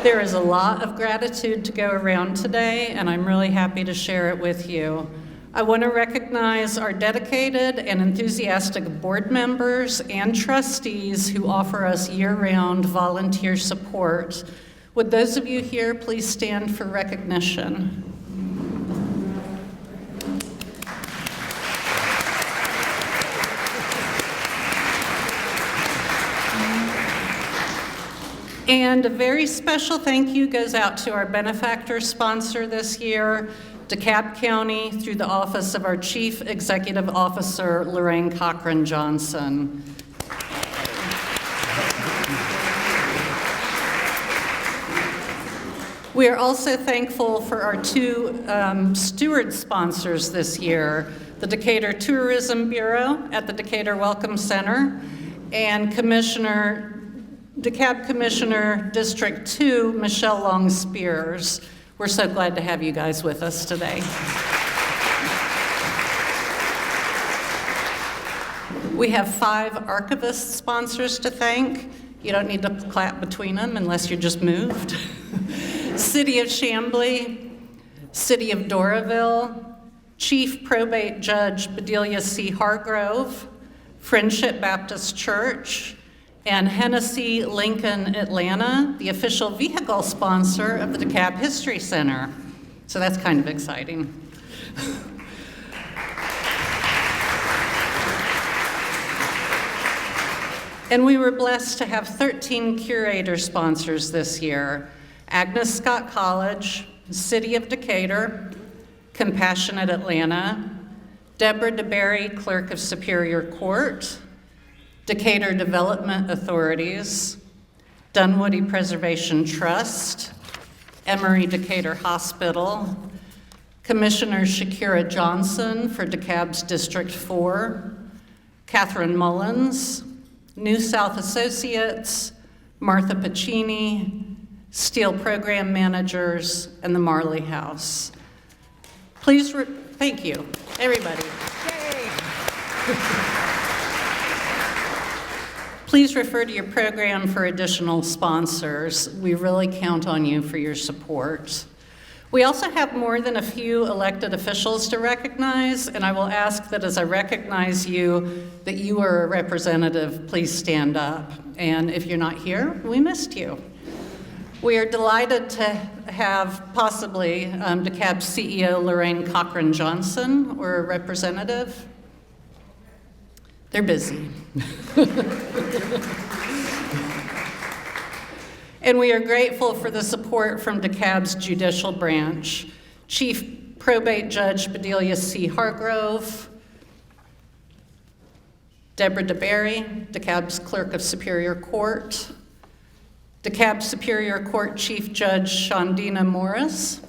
There is a lot of gratitude to go around today, and I'm really happy to share it with you. I want to recognize our dedicated and enthusiastic board members and trustees who offer us year-round volunteer support. Would those of you here please stand for recognition? And a very special thank you goes out to our benefactor sponsor this year, DeKalb County, through the office of our Chief Executive Officer, Lorraine Cochran Johnson. We are also thankful for our two steward sponsors this year, the Decatur Tourism Bureau at the Decatur Welcome Center, and DeKalb Commissioner District 2, Michelle Long-Spears. We're so glad to have you guys with us today. We have 5 archivist sponsors to thank. You don't need to clap between them unless you're just moved. City of Chamblee, City of Doraville, Chief Probate Judge Bedelia C. Hargrove, Friendship Baptist Church, and Hennessy Lincoln Atlanta, the official vehicle sponsor of the DeKalb History Center. So that's kind of exciting. And we were blessed to have 13 curator sponsors this year: Agnes Scott College, City of Decatur, Compassionate Atlanta, Deborah DeBerry, Clerk of Superior Court, Decatur Development Authorities, Dunwoody Preservation Trust, Emory Decatur Hospital, Commissioner Shakira Johnson for DeKalb's District 4, Catherine Mullins, New South Associates, Martha Pacini, Steel Program Managers, and the Marley House. Please, thank you, everybody. Yay. Please refer to your program for additional sponsors. We really count on you for your support. We also have more than a few elected officials to recognize, and I will ask that as I recognize you, that you are a representative, please stand up. And if you're not here, we missed you. We are delighted to have possibly DeKalb CEO Lorraine Cochran Johnson or a representative. They're busy. And we are grateful for the support from DeKalb's judicial branch. Chief Probate Judge Bedelia C. Hargrove, Deborah DeBerry, DeKalb's Clerk of Superior Court, DeKalb Superior Court Chief Judge Shondina Morris,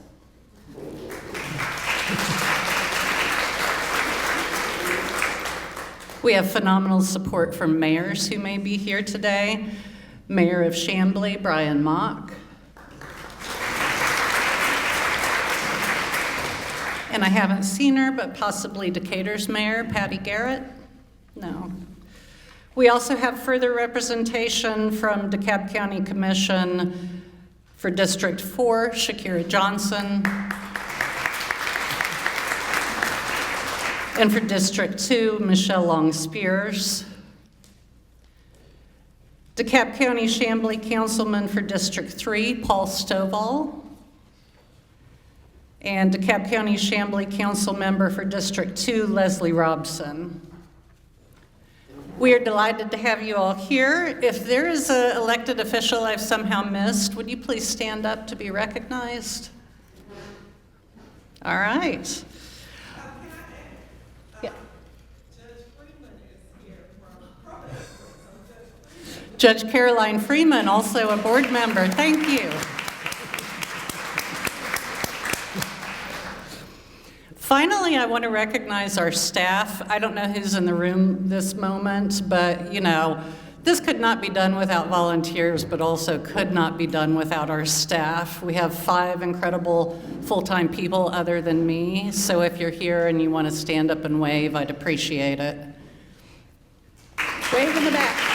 we have phenomenal support from mayors who may be here today. Mayor of Chamblee, Brian Mock. And I haven't seen her, but possibly Decatur's mayor, Patty Garrett? No. We also have further representation from DeKalb County Commission for District 4, Shakira Johnson. And for District 2, Michelle Long-Spears. DeKalb County Chamblee Councilman for District 3, Paul Stovall. And DeKalb County Chamblee Council Member for District 2, Leslie Robson. We are delighted to have you all here. If there is an elected official I've somehow missed, would you please stand up to be recognized? All right. Judge Caroline Freeman, also a board member. Thank you. Finally, I want to recognize our staff. I don't know who's in the room this moment, but this could not be done without volunteers, but also could not be done without our staff. We have 5 incredible full-time people other than me, so if you're here and you want to stand up and wave, I'd appreciate it. Wave in the back.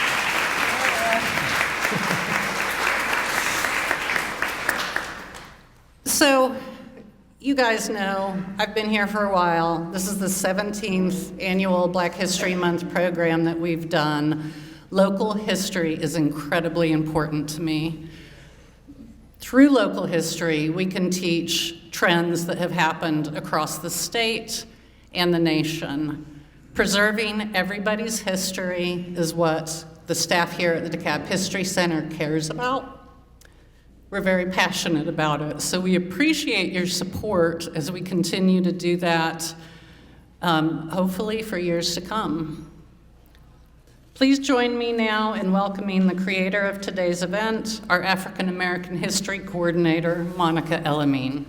So, you guys know, I've been here for a while. This is the 17th annual Black History Month program that we've done. Local history is incredibly important to me. Through local history, we can teach trends that have happened across the state and the nation. Preserving everybody's history is what the staff here at the DeKalb History Center cares about. We're very passionate about it, so we appreciate your support as we continue to do that, hopefully for years to come. Please join me now in welcoming the creator of today's event, our African American History Coordinator, Monica El-Amin.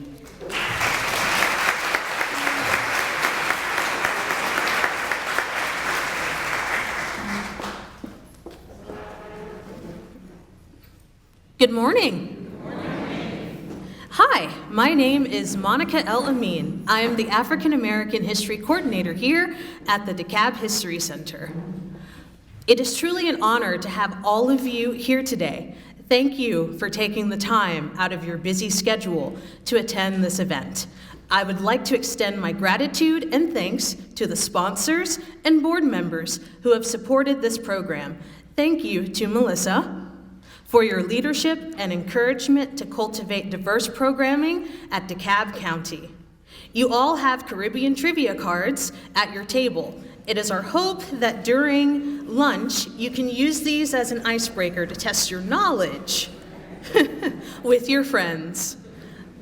Good morning. Hi, my name is Monica El-Amin. I am the African American History Coordinator here at the DeKalb History Center. It is truly an honor to have all of you here today. Thank you for taking the time out of your busy schedule to attend this event. I would like to extend my gratitude and thanks to the sponsors and board members who have supported this program. Thank you to Melissa for your leadership and encouragement to cultivate diverse programming at DeKalb County. You all have Caribbean trivia cards at your table. It is our hope that during lunch, you can use these as an icebreaker to test your knowledge with your friends.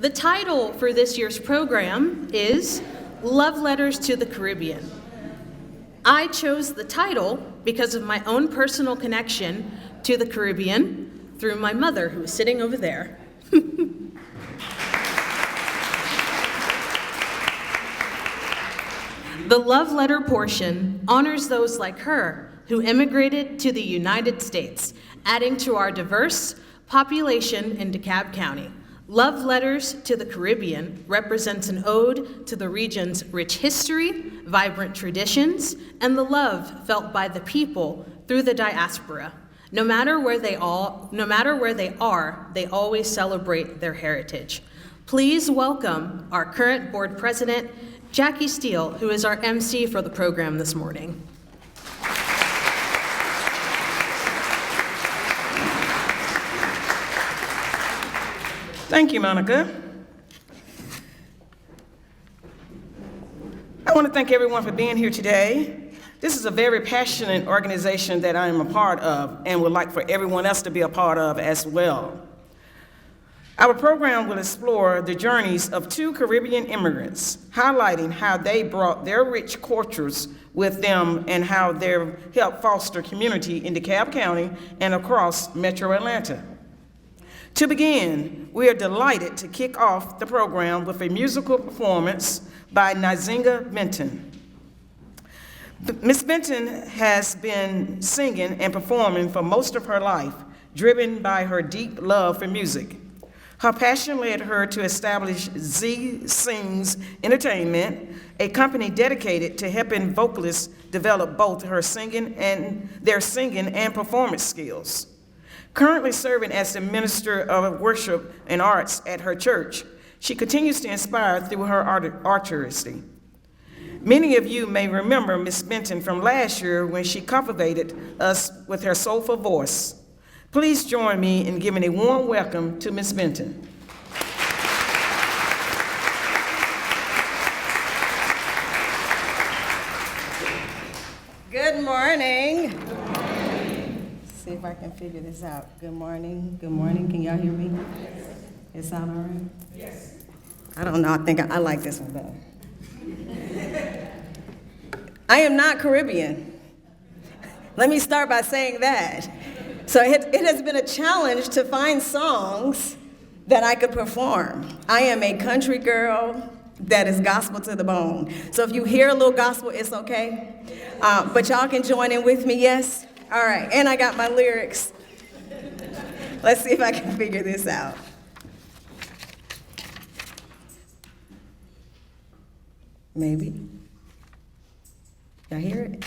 The title for this year's program is Love Letters to the Caribbean. I chose the title because of my own personal connection to the Caribbean through my mother, who is sitting over there. The love letter portion honors those like her who immigrated to the United States, adding to our diverse population in DeKalb County. Love Letters to the Caribbean represents an ode to the region's rich history, vibrant traditions, and the love felt by the people through the diaspora. No matter where they are, they always celebrate their heritage. Please welcome our current board president, Jackie Steele, who is our MC for the program this morning. Thank you, Monica. I want to thank everyone for being here today. This is a very passionate organization that I am a part of and would like for everyone else to be a part of as well. Our program will explore the journeys of two Caribbean immigrants, highlighting how they brought their rich cultures with them and how they've helped foster community in DeKalb County and across Metro Atlanta. To begin, we are delighted to kick off the program with a musical performance by Nzinga Benton. Ms. Benton has been singing and performing for most of her life, driven by her deep love for music. Her passion led her to establish Z Sings Entertainment, a company dedicated to helping vocalists develop both their singing and performance skills. Currently serving as the Minister of Worship and Arts at her church, she continues to inspire through her artistry. Many of you may remember Ms. Benton from last year when she captivated us with her soulful voice. Please join me in giving a warm welcome to Ms. Benton. Good morning. Let's see if I can figure this out. Good morning. Good morning. Can y'all hear me? Yes. It sound all right? Yes. I don't know. I think I like this one better. I am not Caribbean. Let me start by saying that. So it has been a challenge to find songs that I could perform. I am a country girl that is gospel to the bone. So if you hear a little gospel, it's okay. But y'all can join in with me, yes? All right, and I got my lyrics. Let's see if I can figure this out. Maybe. Y'all hear it?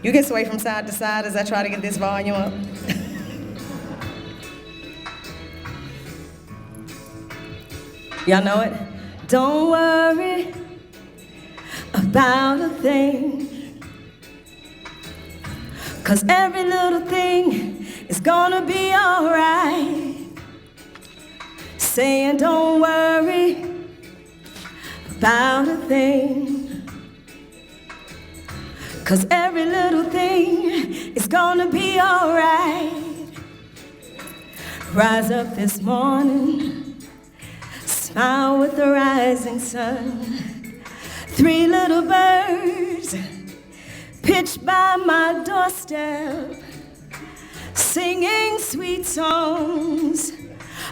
You can sway from side to side as I try to get this volume up. Y'all know it? Don't worry about a thing, 'cause every little thing is gonna be alright. Saying don't worry about a thing, 'cause every little thing is gonna be alright. Rise up this morning, smile with the rising sun. 3 little birds pitched by my doorstep, singing sweet songs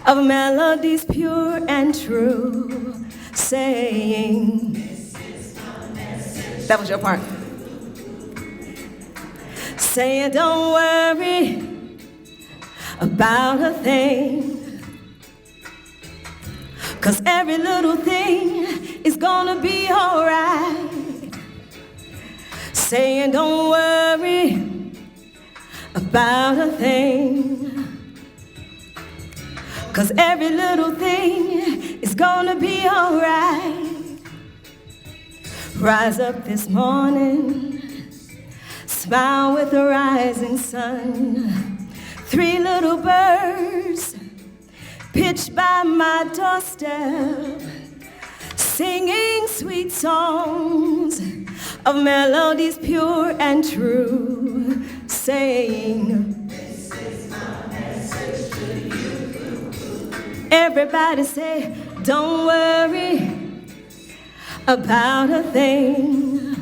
of melodies pure and true, saying, "This is my message." That was your part. Saying, don't worry about a thing, 'cause every little thing is gonna be alright. Saying, don't worry about a thing, 'cause every little thing is gonna be alright. Rise up this morning, smile with the rising sun. 3 little birds pitched by my doorstep, singing sweet songs of melodies pure and true, saying, "This is my message to you." Everybody say, don't worry about a thing,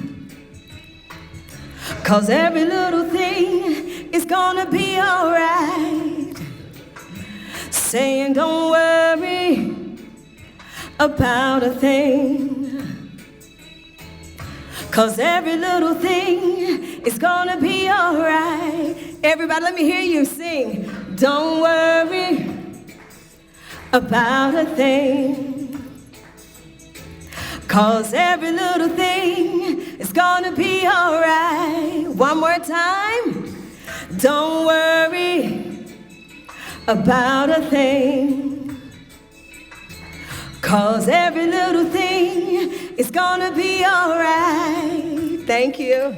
'cause every little thing is gonna be alright. Saying don't worry about a thing, 'cause every little thing is gonna be alright. Everybody, let me hear you sing. Don't worry about a thing, 'cause every little thing is gonna be alright. One more time. Don't worry about a thing, 'cause every little thing is gonna be alright. Thank you.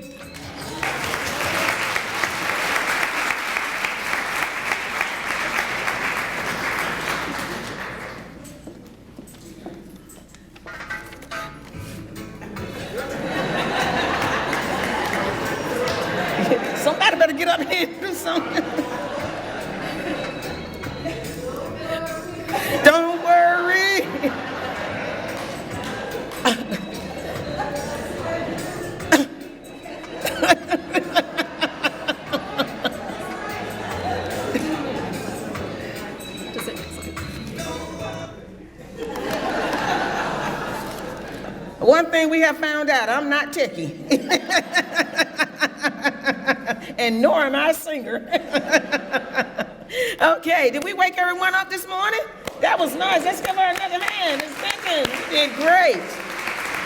Somebody better get up here and do something. Don't worry. One thing we have found out, I'm not techie. And nor am I a singer. Okay, did we wake everyone up this morning? That was nice. Let's give her another hand. Nzinga, you did great.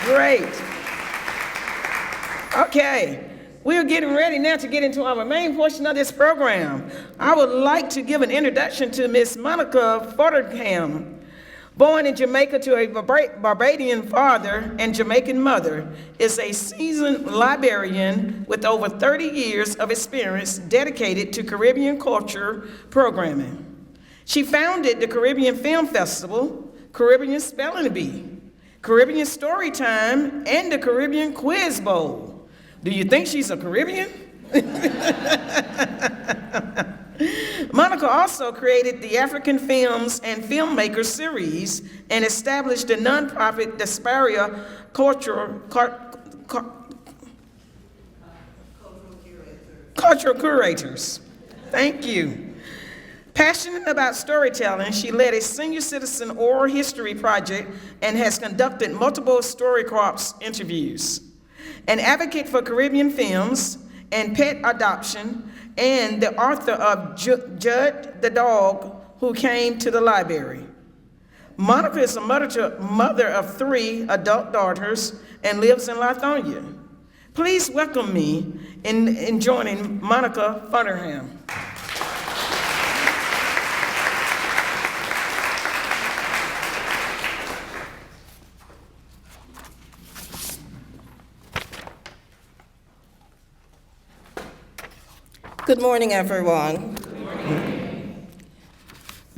Great. Okay, we're getting ready now to get into our main portion of this program. I would like to give an introduction to Miss Monica Foderingham. Born in Jamaica to a Barbadian father and Jamaican mother, is a seasoned librarian with over 30 years of experience dedicated to Caribbean culture programming. She founded the Caribbean Film Festival, Caribbean Spelling Bee, Caribbean Storytime, and the Caribbean Quiz Bowl. Do you think she's a Caribbean? Monica also created the African Films and Filmmakers series and established the nonprofit Diaspora Cultural Curators. Thank you. Passionate about storytelling, she led a senior citizen oral history project and has conducted multiple story crops interviews. An advocate for Caribbean films and pet adoption, and the author of Judd the Dog Who Came to the Library. Monica is a mother of 3 adult daughters and lives in Lithonia. Please welcome me in joining Monica Foderingham. Good morning, everyone. Good morning.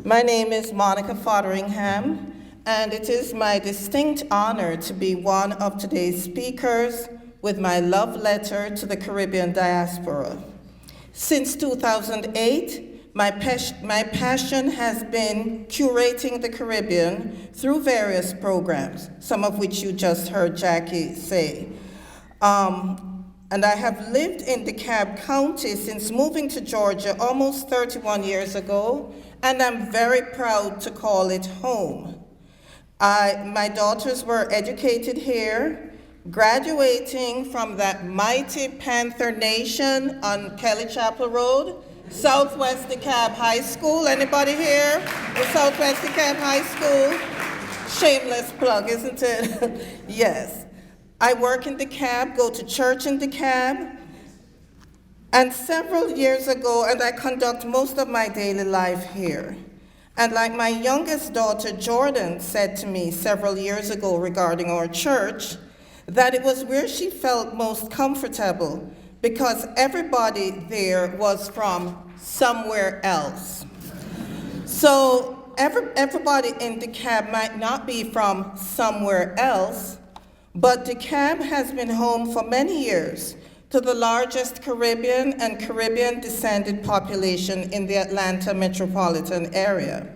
My name is Monica Foderingham, and it is my distinct honor to be one of today's speakers with my love letter to the Caribbean diaspora. Since 2008, my passion has been curating the Caribbean through various programs, some of which you just heard Jackie say. And I have lived in DeKalb County since moving to Georgia almost 31 years ago, and I'm very proud to call it home. My daughters were educated here, graduating from that mighty Panther Nation on Kelly Chapel Road, Southwest DeKalb High School. Anybody here with Southwest DeKalb High School? Shameless plug, isn't it? Yes. I work in DeKalb, go to church in DeKalb, and several years ago, and I conduct most of my daily life here. And like my youngest daughter, Jordan, said to me several years ago regarding our church, that it was where she felt most comfortable because everybody there was from somewhere else. So everybody in DeKalb might not be from somewhere else, but DeKalb has been home for many years to the largest Caribbean and Caribbean-descended population in the Atlanta metropolitan area.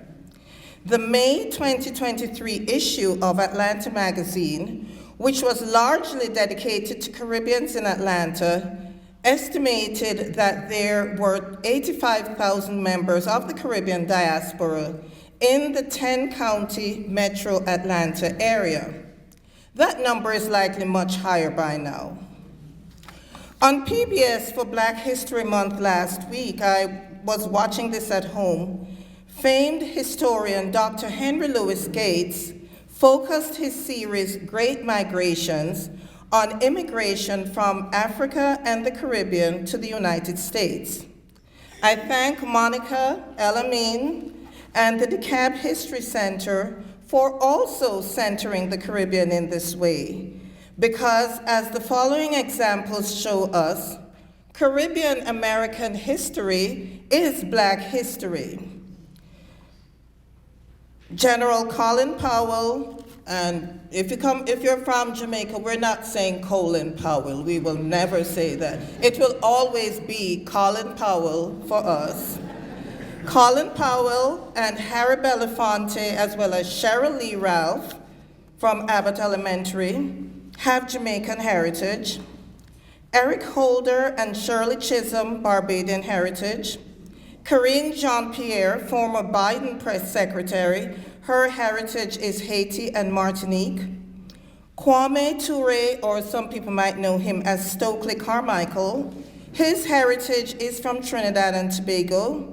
The May 2023 issue of Atlanta magazine, which was largely dedicated to Caribbeans in Atlanta, estimated that there were 85,000 members of the Caribbean diaspora in the 10-county metro Atlanta area. That number is likely much higher by now. On PBS for Black History Month last week, I was watching this at home. Famed historian Dr. Henry Louis Gates focused his series Great Migrations on immigration from Africa and the Caribbean to the United States. I thank Monica, El-Amin, and the DeKalb History Center for also centering the Caribbean in this way, because as the following examples show us, Caribbean American history is Black history. General Colin Powell, and if you're from Jamaica, we're not saying Colin Powell, we will never say that. It will always be Colin Powell for us. Colin Powell and Harry Belafonte, as well as Cheryl Lee Ralph from Abbott Elementary, have Jamaican heritage. Eric Holder and Shirley Chisholm, Barbadian heritage. Corinne Jean-Pierre, former Biden press secretary, her heritage is Haiti and Martinique. Kwame Ture, or some people might know him as Stokely Carmichael, his heritage is from Trinidad and Tobago.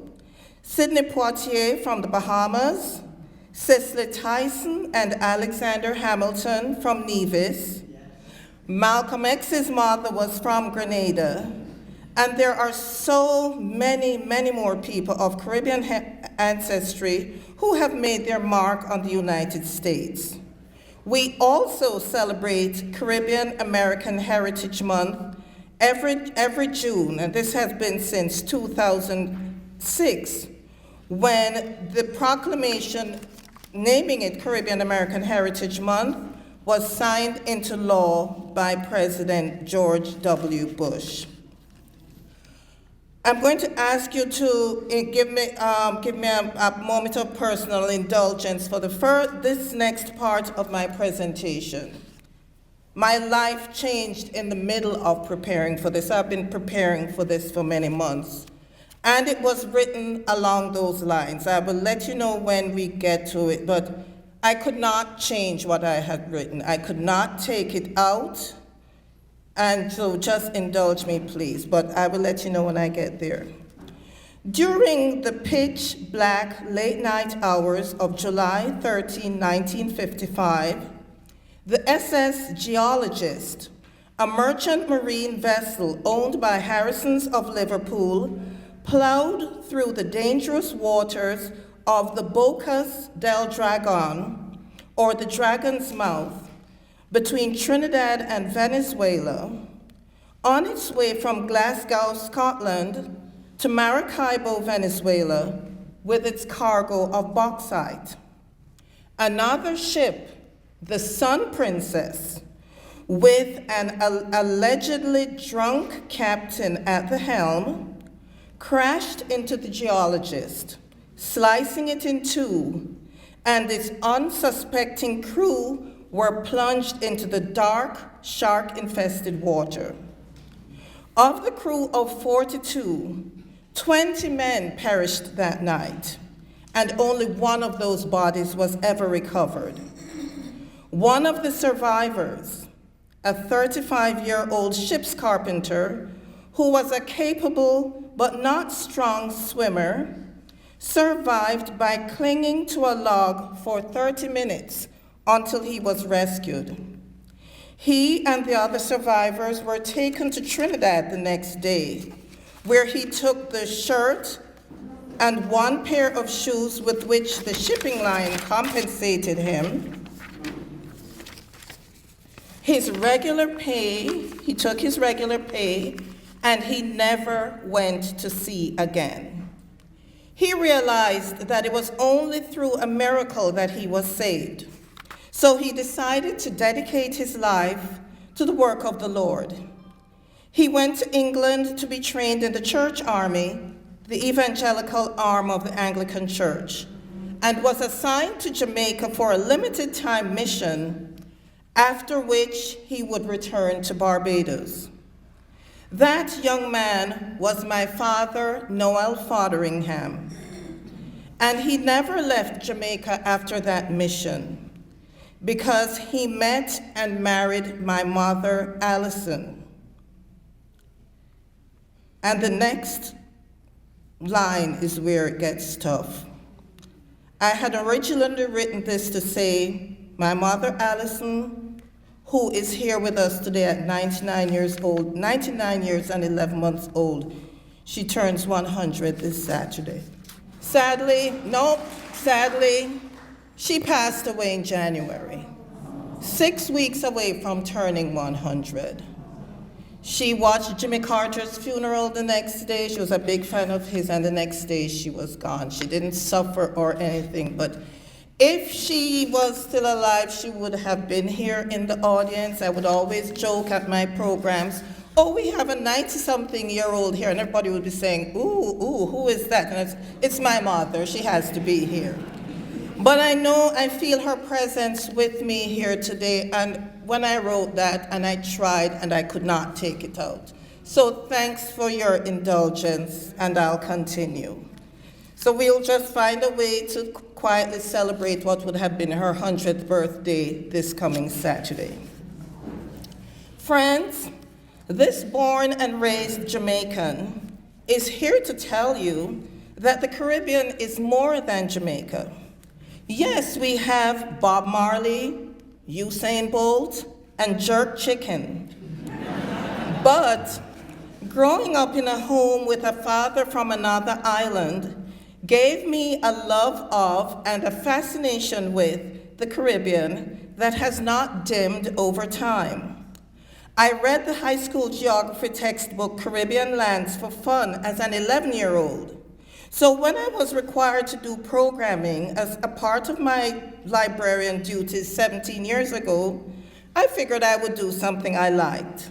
Sidney Poitier from the Bahamas, Cicely Tyson and Alexander Hamilton from Nevis. Malcolm X's mother was from Grenada. And there are so many, many more people of Caribbean ancestry who have made their mark on the United States. We also celebrate Caribbean American Heritage Month every June, and this has been since 2006, when the proclamation naming it Caribbean American Heritage Month was signed into law by President George W. Bush. I'm going to ask you to give me a moment of personal indulgence for this next part of my presentation. My life changed in the middle of preparing for this. I've been preparing for this for many months. And it was written along those lines. I will let you know when we get to it, but I could not change what I had written. I could not take it out, and so just indulge me, please, but I will let you know when I get there. During the pitch black late night hours of July 13, 1955, the SS geologist a merchant marine vessel owned by Harrisons of Liverpool plowed through the dangerous waters of the Bocas del Dragon, or the Dragon's Mouth, between Trinidad and Venezuela, on its way from Glasgow, Scotland, to Maracaibo, Venezuela, with its cargo of bauxite. Another ship, the Sun Princess, with an allegedly drunk captain at the helm, crashed into the Geologist, slicing it in two, and its unsuspecting crew were plunged into the dark, shark-infested water. Of the crew of 42, 20 men perished that night, and only one of those bodies was ever recovered. One of the survivors, a 35-year-old ship's carpenter who was a capable but not strong swimmer, survived by clinging to a log for 30 minutes until he was rescued. He and the other survivors were taken to Trinidad the next day, where he took the shirt and one pair of shoes with which the shipping line compensated him, his regular pay, he took his regular pay, and he never went to sea again. He realized that it was only through a miracle that he was saved. So he decided to dedicate his life to the work of the Lord. He went to England to be trained in the church army, the evangelical arm of the Anglican Church, and was assigned to Jamaica for a limited time mission, after which he would return to Barbados. That young man was my father, Noel Foderingham, and he never left Jamaica after that mission, because he met and married my mother, Allison. And the next line is where it gets tough. I had originally written this to say, my mother, Allison, who is here with us today at 99 years old, 99 years and 11 months old. She turns 100 this Saturday. Sadly, she passed away in January, 6 weeks away from turning 100. She watched Jimmy Carter's funeral the next day. She was a big fan of his, and the next day she was gone. She didn't suffer or anything, but if she was still alive, she would have been here in the audience. I would always joke at my programs, oh, we have a 90-something-year-old here, and everybody would be saying, ooh, who is that? And it's my mother, she has to be here. But I feel her presence with me here today, and when I wrote that, and I tried, and I could not take it out. So thanks for your indulgence, and I'll continue. So we'll just find a way to quietly celebrate what would have been her 100th birthday this coming Saturday. Friends, this born and raised Jamaican is here to tell you that the Caribbean is more than Jamaica. Yes, we have Bob Marley, Usain Bolt, and jerk chicken. But growing up in a home with a father from another island gave me a love of and a fascination with the Caribbean that has not dimmed over time. I read the high school geography textbook Caribbean Lands for fun as an 11-year-old. So when I was required to do programming as a part of my librarian duties 17 years ago, I figured I would do something I liked.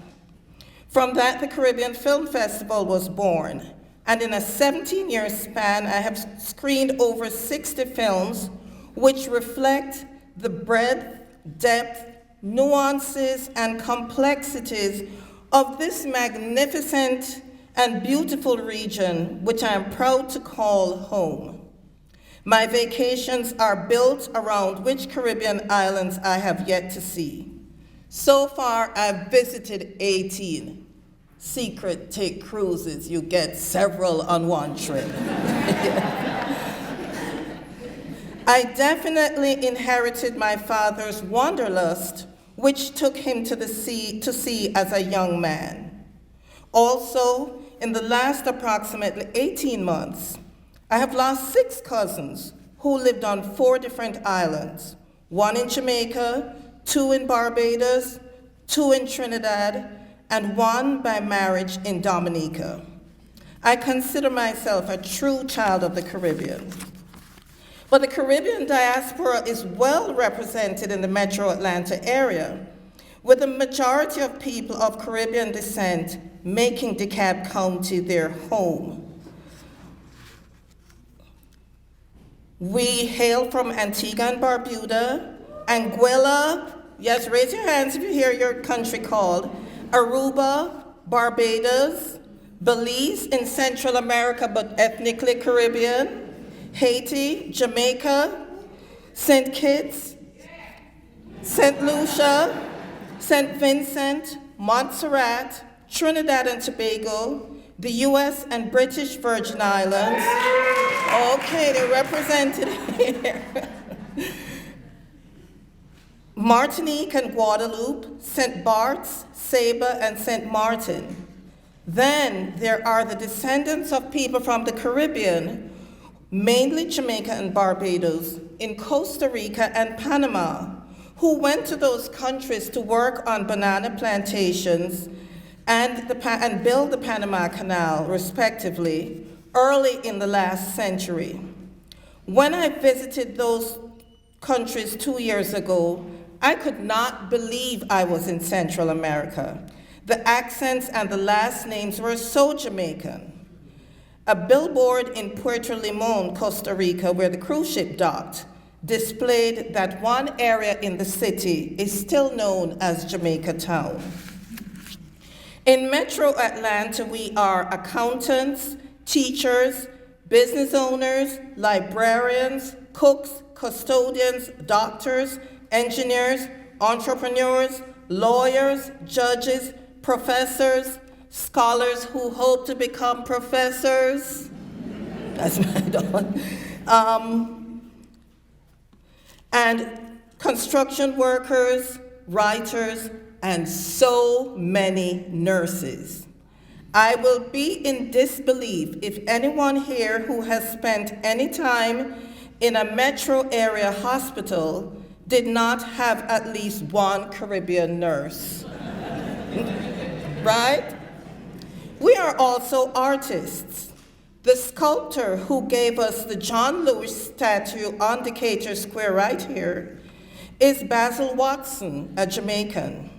From that, the Caribbean Film Festival was born, and in a 17-year span, I have screened over 60 films which reflect the breadth, depth, nuances, and complexities of this magnificent and beautiful region, which I am proud to call home. My vacations are built around which Caribbean islands I have yet to see. So far, I've visited 18. Secret, take cruises, you get several on one trip. I definitely inherited my father's wanderlust which took him to sea as a young man. Also, in the last approximately 18 months, I have lost 6 cousins who lived on 4 different islands, 1 in Jamaica, 2 in Barbados, 2 in Trinidad, and 1 by marriage in Dominica. I consider myself a true child of the Caribbean. But the Caribbean diaspora is well represented in the metro Atlanta area, with a majority of people of Caribbean descent making DeKalb County their home. We hail from Antigua and Barbuda, Anguilla, yes, raise your hands if you hear your country called, Aruba, Barbados, Belize in Central America but ethnically Caribbean, Haiti, Jamaica, St. Kitts, St. Lucia, St. Vincent, Montserrat, Trinidad and Tobago, the US and British Virgin Islands. Okay, they're represented here. Martinique and Guadeloupe, St. Bart's, Saba, and St. Martin. Then there are the descendants of people from the Caribbean, mainly Jamaica and Barbados, in Costa Rica and Panama, who went to those countries to work on banana plantations and build the Panama Canal, respectively, early in the last century. When I visited those countries 2 years ago, I could not believe I was in Central America. The accents and the last names were so Jamaican. A billboard in Puerto Limon, Costa Rica, where the cruise ship docked, displayed that one area in the city is still known as Jamaica Town. In Metro Atlanta, we are accountants, teachers, business owners, librarians, cooks, custodians, doctors, engineers, entrepreneurs, lawyers, judges, professors, scholars who hope to become professors. That's my dog. And construction workers, writers, and so many nurses. I will be in disbelief if anyone here who has spent any time in a metro area hospital did not have at least one Caribbean nurse. Right? We are also artists. The sculptor who gave us the John Lewis statue on Decatur Square right here is Basil Watson, a Jamaican.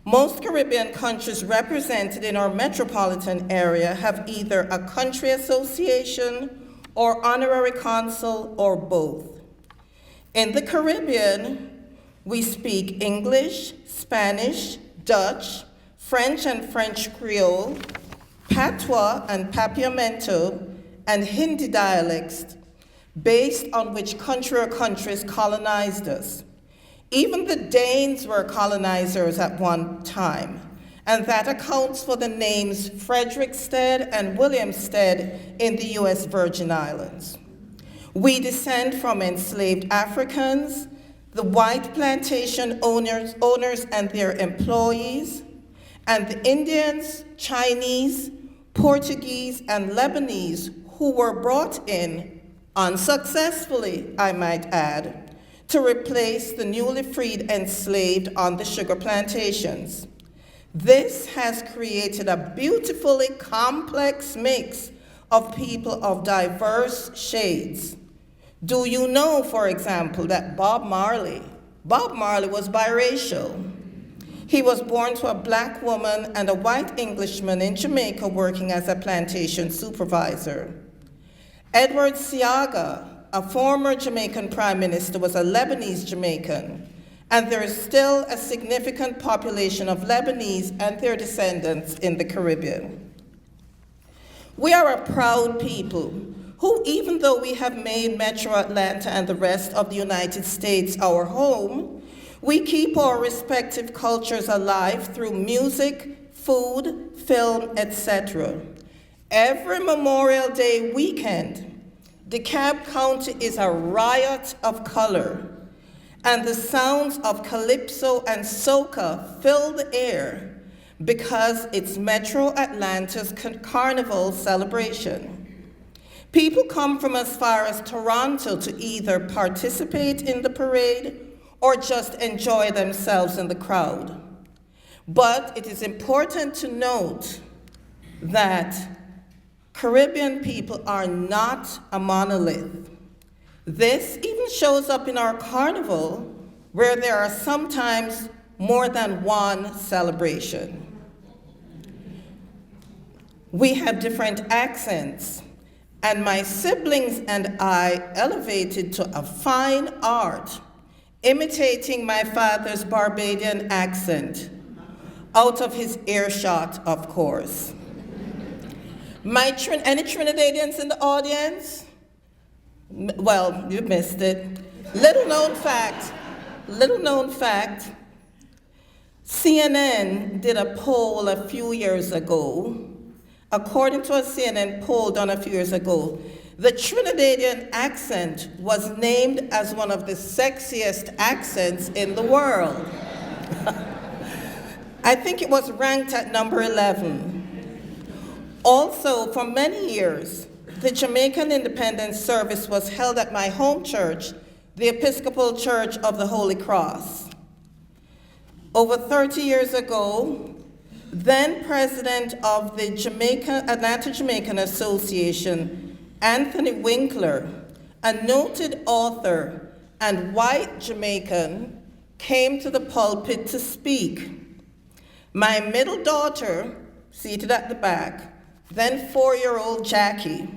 Most Caribbean countries represented in our metropolitan area have either a country association or honorary consul or both. In the Caribbean, we speak English, Spanish, Dutch, French and French Creole, Patois and Papiamento, and Hindi dialects, based on which country or countries colonized us. Even the Danes were colonizers at one time, and that accounts for the names Frederickstead and Williamstead in the US Virgin Islands. We descend from enslaved Africans, the white plantation owners and their employees, and the Indians, Chinese, Portuguese, and Lebanese who were brought in, unsuccessfully, I might add, to replace the newly freed enslaved on the sugar plantations. This has created a beautifully complex mix of people of diverse shades. Do you know, for example, that Bob Marley was biracial? He was born to a black woman and a white Englishman in Jamaica working as a plantation supervisor. Edward Seaga, a former Jamaican prime minister, was a Lebanese Jamaican, and there is still a significant population of Lebanese and their descendants in the Caribbean. We are a proud people who, even though we have made Metro Atlanta and the rest of the United States our home, we keep our respective cultures alive through music, food, film, etc. Every Memorial Day weekend, DeKalb County is a riot of color, and the sounds of calypso and soca fill the air because it's Metro Atlanta's carnival celebration. People come from as far as Toronto to either participate in the parade or just enjoy themselves in the crowd. But it is important to note that Caribbean people are not a monolith. This even shows up in our carnival, where there are sometimes more than one celebration. We have different accents, and my siblings and I elevated to a fine art, imitating my father's Barbadian accent, out of his earshot, of course. Any Trinidadians in the audience? Well, you missed it. Little known fact, CNN did a poll a few years ago. According to a CNN poll done a few years ago, the Trinidadian accent was named as one of the sexiest accents in the world. I think it was ranked at number 11. Also, for many years, the Jamaican Independence Service was held at my home church, the Episcopal Church of the Holy Cross. Over 30 years ago, then president of the Atlanta Jamaican Association, Anthony Winkler, a noted author and white Jamaican, came to the pulpit to speak. My middle daughter, seated at the back, then 4-year-old Jackie,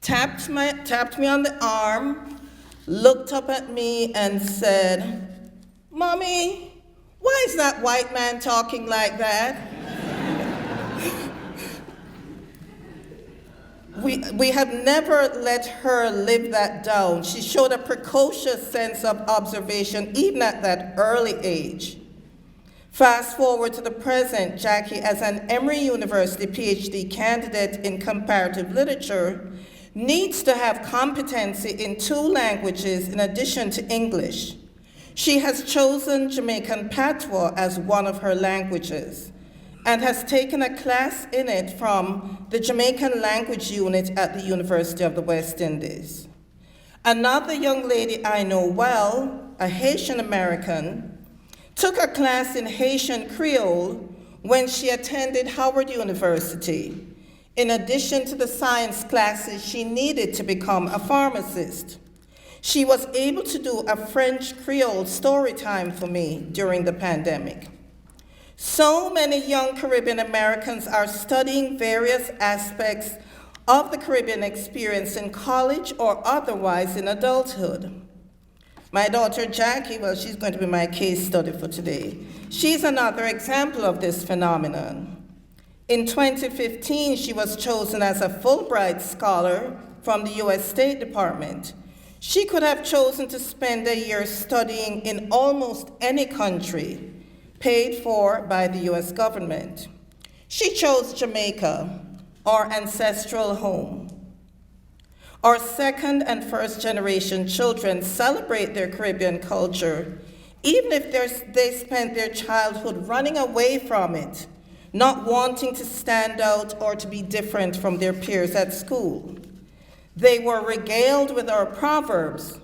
tapped me on the arm, looked up at me and said, "Mommy, why is that white man talking like that?" We have never let her live that down. She showed a precocious sense of observation even at that early age. Fast forward to the present, Jackie, as an Emory University PhD candidate in comparative literature, needs to have competency in 2 languages in addition to English. She has chosen Jamaican Patois as one of her languages and has taken a class in it from the Jamaican Language Unit at the University of the West Indies. Another young lady I know well, a Haitian American, took a class in Haitian Creole when she attended Howard University, in addition to the science classes she needed to become a pharmacist. She was able to do a French Creole story time for me during the pandemic. So many young Caribbean Americans are studying various aspects of the Caribbean experience in college or otherwise in adulthood. My daughter Jackie, well, she's going to be my case study for today. She's another example of this phenomenon. In 2015, she was chosen as a Fulbright scholar from the US State Department. She could have chosen to spend a year studying in almost any country, paid for by the US government. She chose Jamaica, our ancestral home. Our second and first generation children celebrate their Caribbean culture, even if they spent their childhood running away from it, not wanting to stand out or to be different from their peers at school. They were regaled with our proverbs,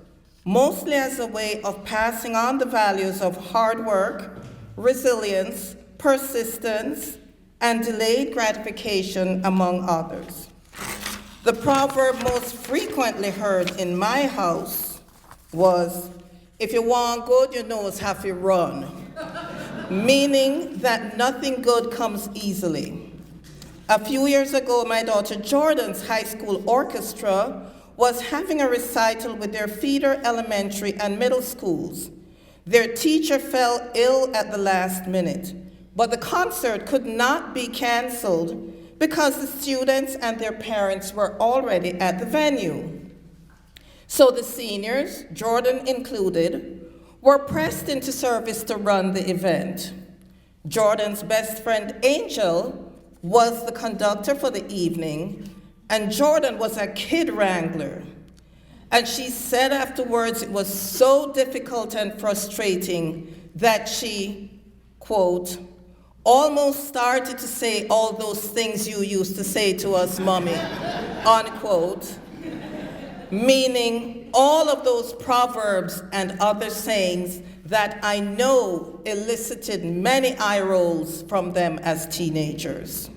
mostly as a way of passing on the values of hard work, resilience, persistence, and delayed gratification, among others. The proverb most frequently heard in my house was, "If you want good, you nose have to run," meaning that nothing good comes easily. A few years ago, my daughter Jordan's high school orchestra was having a recital with their feeder elementary and middle schools. Their teacher fell ill at the last minute, but the concert could not be canceled because the students and their parents were already at the venue. So the seniors, Jordan included, were pressed into service to run the event. Jordan's best friend, Angel, was the conductor for the evening, and Jordan was a kid wrangler. And she said afterwards it was so difficult and frustrating that she, quote, almost started to say all those things you used to say to us, mommy, unquote, meaning all of those proverbs and other sayings that I know elicited many eye rolls from them as teenagers.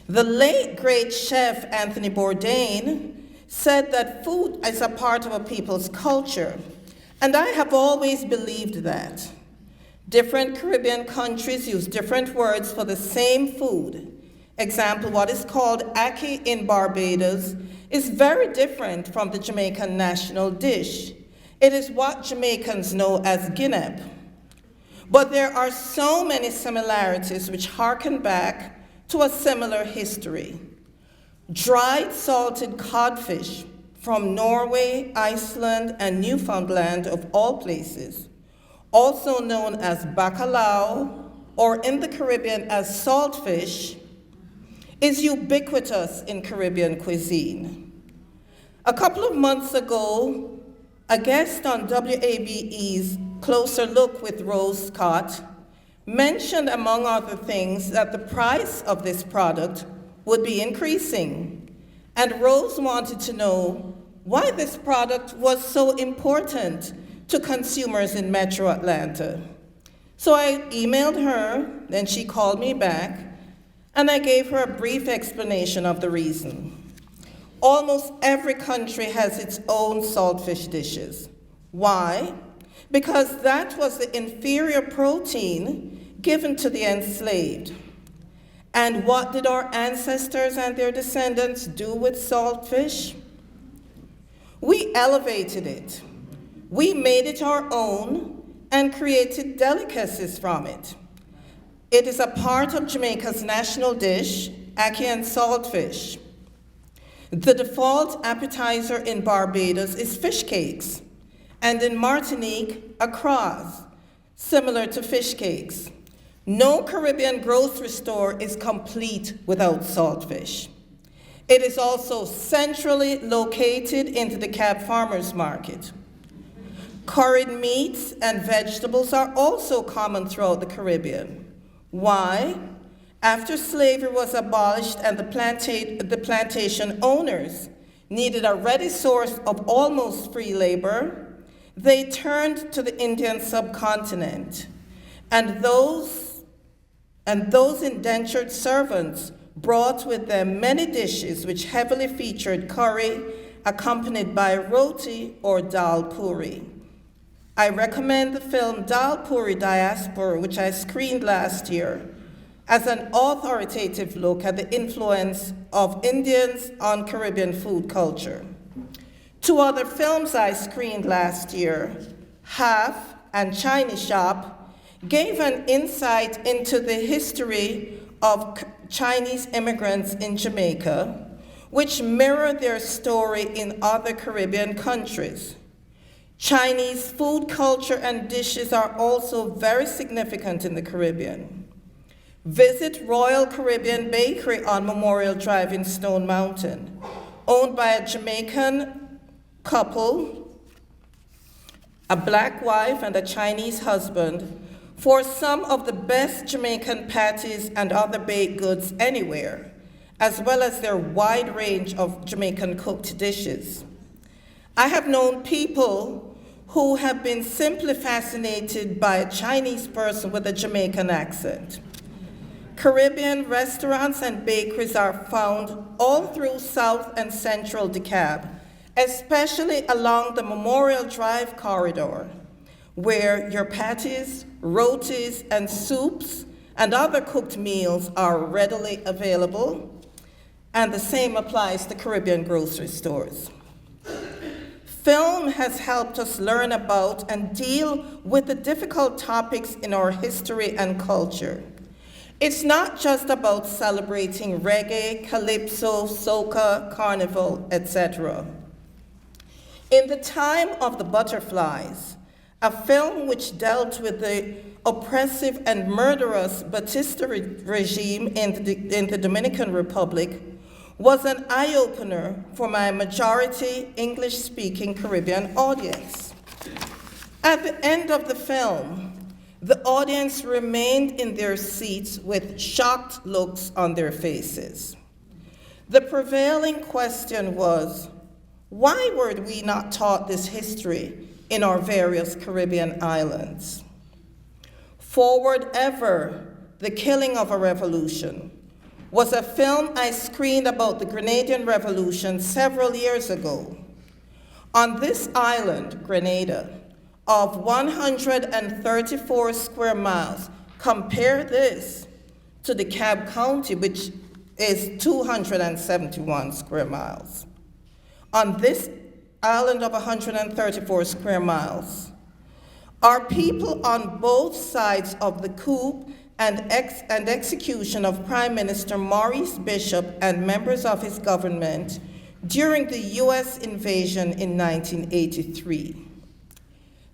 The late great chef Anthony Bourdain said that food is a part of a people's culture, and I have always believed that. Different Caribbean countries use different words for the same food. Example, what is called ackee in Barbados is very different from the Jamaican national dish. It is what Jamaicans know as guinep. But there are so many similarities which harken back to a similar history. Dried salted codfish from Norway, Iceland, and Newfoundland of all places, also known as bacalao, or in the Caribbean as saltfish, is ubiquitous in Caribbean cuisine. A couple of months ago, a guest on WABE's Closer Look with Rose Scott mentioned, among other things, that the price of this product would be increasing. And Rose wanted to know why this product was so important to consumers in Metro Atlanta. So I emailed her, then she called me back, and I gave her a brief explanation of the reason. Almost every country has its own saltfish dishes. Why? Because that was the inferior protein given to the enslaved. And what did our ancestors and their descendants do with saltfish? We elevated it. We made it our own and created delicacies from it. It is a part of Jamaica's national dish, ackee and saltfish. The default appetizer in Barbados is fish cakes, and in Martinique, a craws, similar to fish cakes. No Caribbean grocery store is complete without saltfish. It is also centrally located in the DeKalb Farmers Market. Curried meats and vegetables are also common throughout the Caribbean. Why? After slavery was abolished and the plantation owners needed a ready source of almost free labor, they turned to the Indian subcontinent. And those indentured servants brought with them many dishes which heavily featured curry, accompanied by roti or dal puri. I recommend the film Dal Puri Diaspora, which I screened last year, as an authoritative look at the influence of Indians on Caribbean food culture. Two other films I screened last year, Half and Chinese Shop, gave an insight into the history of Chinese immigrants in Jamaica, which mirror their story in other Caribbean countries. Chinese food culture and dishes are also very significant in the Caribbean. Visit Royal Caribbean Bakery on Memorial Drive in Stone Mountain, owned by a Jamaican couple, a black wife and a Chinese husband, for some of the best Jamaican patties and other baked goods anywhere, as well as their wide range of Jamaican cooked dishes. I have known people who have been simply fascinated by a Chinese person with a Jamaican accent. Caribbean restaurants and bakeries are found all through South and Central DeKalb, especially along the Memorial Drive corridor, where your patties, rotis, and soups and other cooked meals are readily available, and the same applies to Caribbean grocery stores. Film has helped us learn about and deal with the difficult topics in our history and culture. It's not just about celebrating reggae, calypso, soca, carnival, etc. In The Time of the Butterflies, a film which dealt with the oppressive and murderous Batista regime in the Dominican Republic, was an eye-opener for my majority English-speaking Caribbean audience. At the end of the film, the audience remained in their seats with shocked looks on their faces. The prevailing question was, why were we not taught this history in our various Caribbean islands? Forward Ever, The Killing of a Revolution, was a film I screened about the Grenadian Revolution several years ago. On this island, Grenada, of 134 square miles, compare this to DeKalb County, which is 271 square miles. On this island of 134 square miles, our people on both sides of the coup and execution of Prime Minister Maurice Bishop and members of his government during the US invasion in 1983.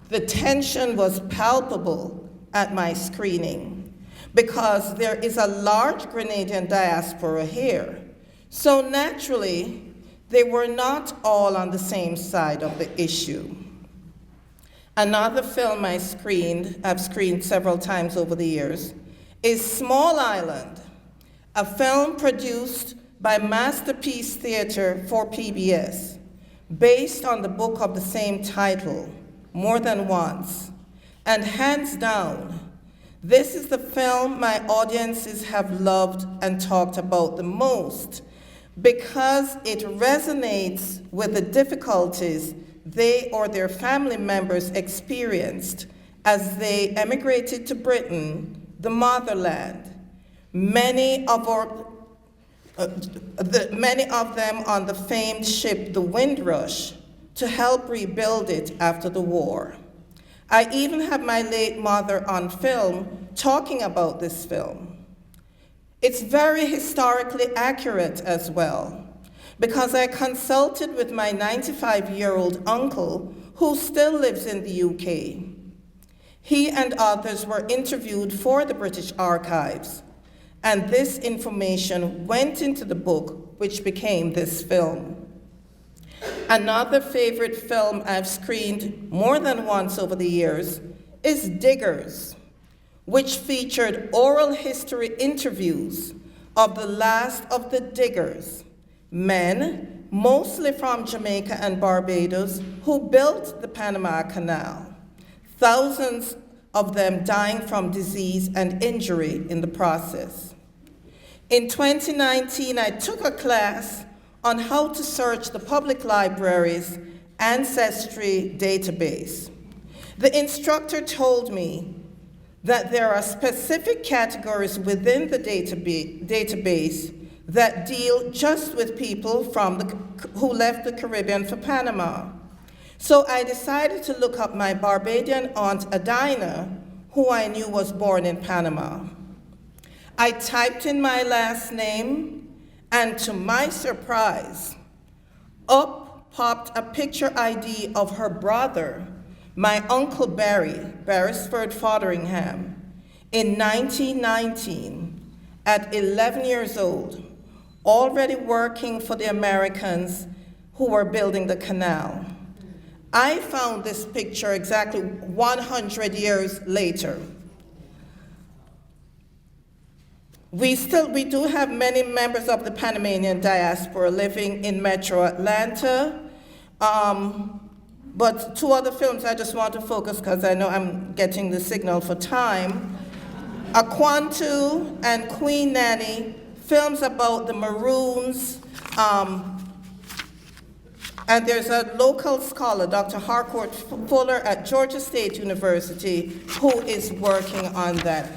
The tension was palpable at my screening because there is a large Grenadian diaspora here. So naturally, they were not all on the same side of the issue. Another film I've screened several times over the years, is Small Island, a film produced by Masterpiece Theatre for PBS, based on the book of the same title, More Than Once. And hands down, this is the film my audiences have loved and talked about the most, because it resonates with the difficulties they or their family members experienced as they emigrated to Britain, the motherland. Many of them on the famed ship, the Windrush, to help rebuild it after the war. I even have my late mother on film talking about this film. It's very historically accurate as well, because I consulted with my 95-year-old uncle who still lives in the UK. He and others were interviewed for the British Archives, and this information went into the book, which became this film. Another favorite film I've screened more than once over the years is Diggers, which featured oral history interviews of the last of the diggers, men, mostly from Jamaica and Barbados, who built the Panama Canal, thousands of them dying from disease and injury in the process. In 2019, I took a class on how to search the public library's ancestry database. The instructor told me that there are specific categories within the database that deal just with people who left the Caribbean for Panama. So I decided to look up my Barbadian aunt Adina, who I knew was born in Panama. I typed in my last name, and to my surprise, up popped a picture ID of her brother, my Uncle Barry, Beresford Foderingham, in 1919, at 11 years old, already working for the Americans who were building the canal. I found this picture exactly 100 years later. We do have many members of the Panamanian diaspora living in Metro Atlanta, but two other films I just want to focus because I know I'm getting the signal for time. Aquantu and Queen Nanny, films about the Maroons, and there's a local scholar, Dr. Harcourt Fuller at Georgia State University, who is working on that.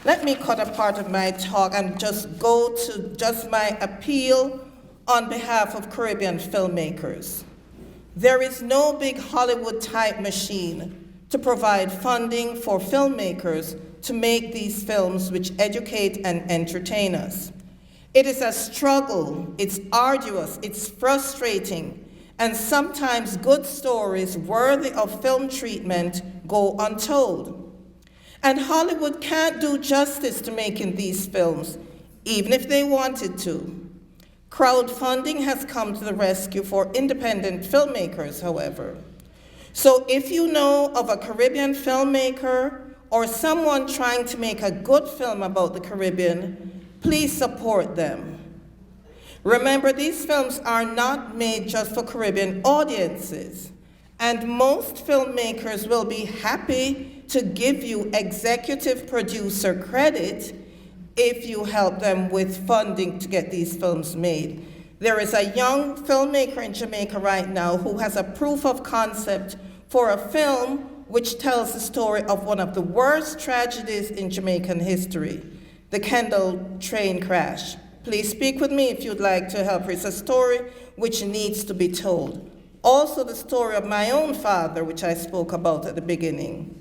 Let me cut a part of my talk and just go to just my appeal on behalf of Caribbean filmmakers. There is no big Hollywood-type machine to provide funding for filmmakers to make these films which educate and entertain us. It is a struggle, it's arduous, it's frustrating, and sometimes good stories worthy of film treatment go untold. And Hollywood can't do justice to making these films, even if they wanted to. Crowdfunding has come to the rescue for independent filmmakers, however. So if you know of a Caribbean filmmaker or someone trying to make a good film about the Caribbean, please support them. Remember, these films are not made just for Caribbean audiences, and most filmmakers will be happy to give you executive producer credit if you help them with funding to get these films made. There is a young filmmaker in Jamaica right now who has a proof of concept for a film which tells the story of one of the worst tragedies in Jamaican history, the Kendal train crash. Please speak with me if you'd like to help her. It's a story which needs to be told. Also the story of my own father, which I spoke about at the beginning.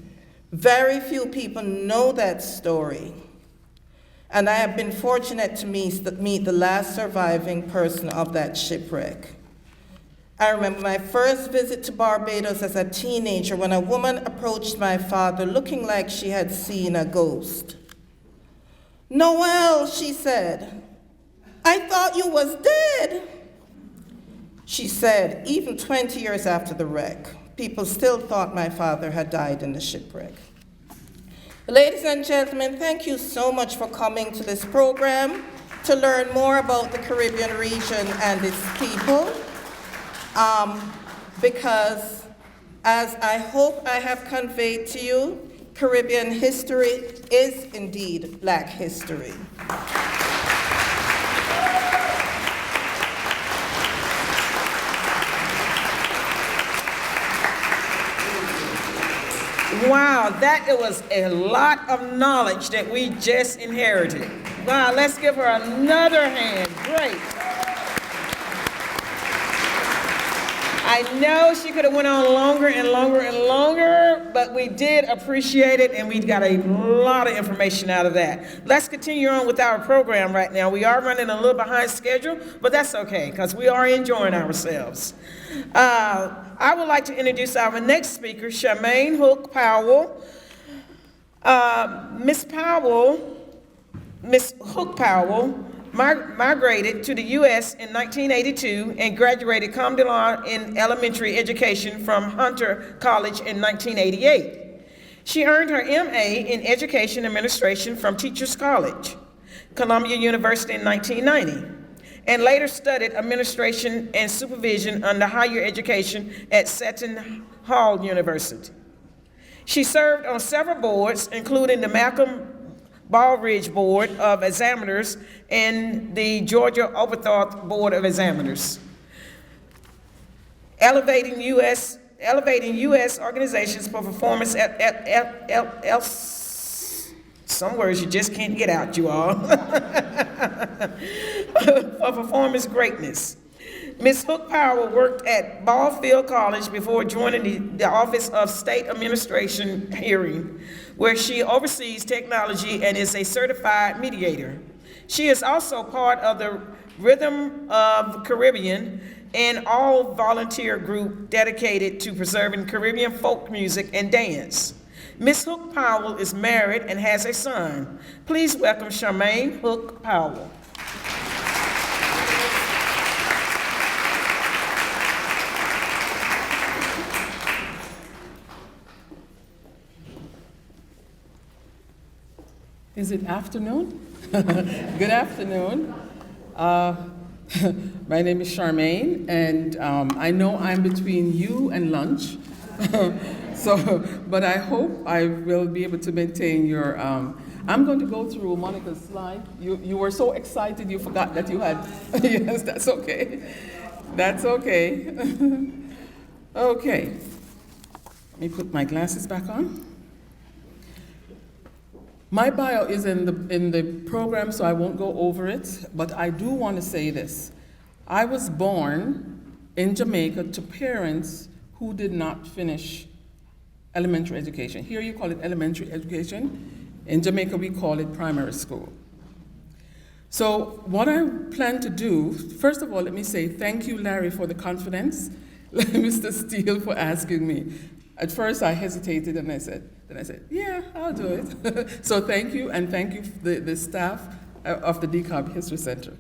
Very few people know that story. And I have been fortunate to meet the last surviving person of that shipwreck. I remember my first visit to Barbados as a teenager when a woman approached my father looking like she had seen a ghost. "Noel," she said, "I thought you was dead." She said, even 20 years after the wreck, people still thought my father had died in the shipwreck. Ladies and gentlemen, thank you so much for coming to this program to learn more about the Caribbean region and its people. Because, as I hope I have conveyed to you, Caribbean history is indeed Black history. Wow, that was a lot of knowledge that we just inherited. Wow, let's give her another hand. Great. I know she could have went on longer and longer and longer, but we did appreciate it, and we got a lot of information out of that. Let's continue on with our program right now. We are running a little behind schedule, but that's okay, because we are enjoying ourselves. I would like to introduce our next speaker, Charmaine Hooke-Powell. Miss Hooke-Powell migrated to the U.S. in 1982 and graduated cum laude in elementary education from Hunter College in 1988. She earned her MA in Education Administration from Teachers College, Columbia University in 1990, and later studied Administration and Supervision under Higher Education at Seton Hall University. She served on several boards, including the Malcolm Baldridge Board of Examiners and the Georgia Oberthorpe Board of Examiners. Elevating U.S. organizations for performance some words you just can't get out, you all. For performance greatness. Ms. Hooke-Powell worked at Ballfield College before joining the Office of State Administration Hearing, where she oversees technology and is a certified mediator. She is also part of the Rhythm of Caribbean, an all-volunteer group dedicated to preserving Caribbean folk music and dance. Ms. Hooke-Powell is married and has a son. Please welcome Charmaine Hooke-Powell. Is it afternoon? Good afternoon. My name is Charmaine, and I know I'm between you and lunch. But I hope I will be able to maintain your, I'm going to go through Monica's slide. You were so excited you forgot that you had, yes, that's okay. That's okay. Okay, let me put my glasses back on. My bio is in the program, so I won't go over it, but I do want to say this. I was born in Jamaica to parents who did not finish elementary education. Here you call it elementary education. In Jamaica, we call it primary school. So what I plan to do, first of all, let me say thank you, Larry, for the confidence. Mr. Steele for asking me. At first, I hesitated, and then I said, yeah, I'll do it. So thank you, and thank you the staff of the DeKalb History Center.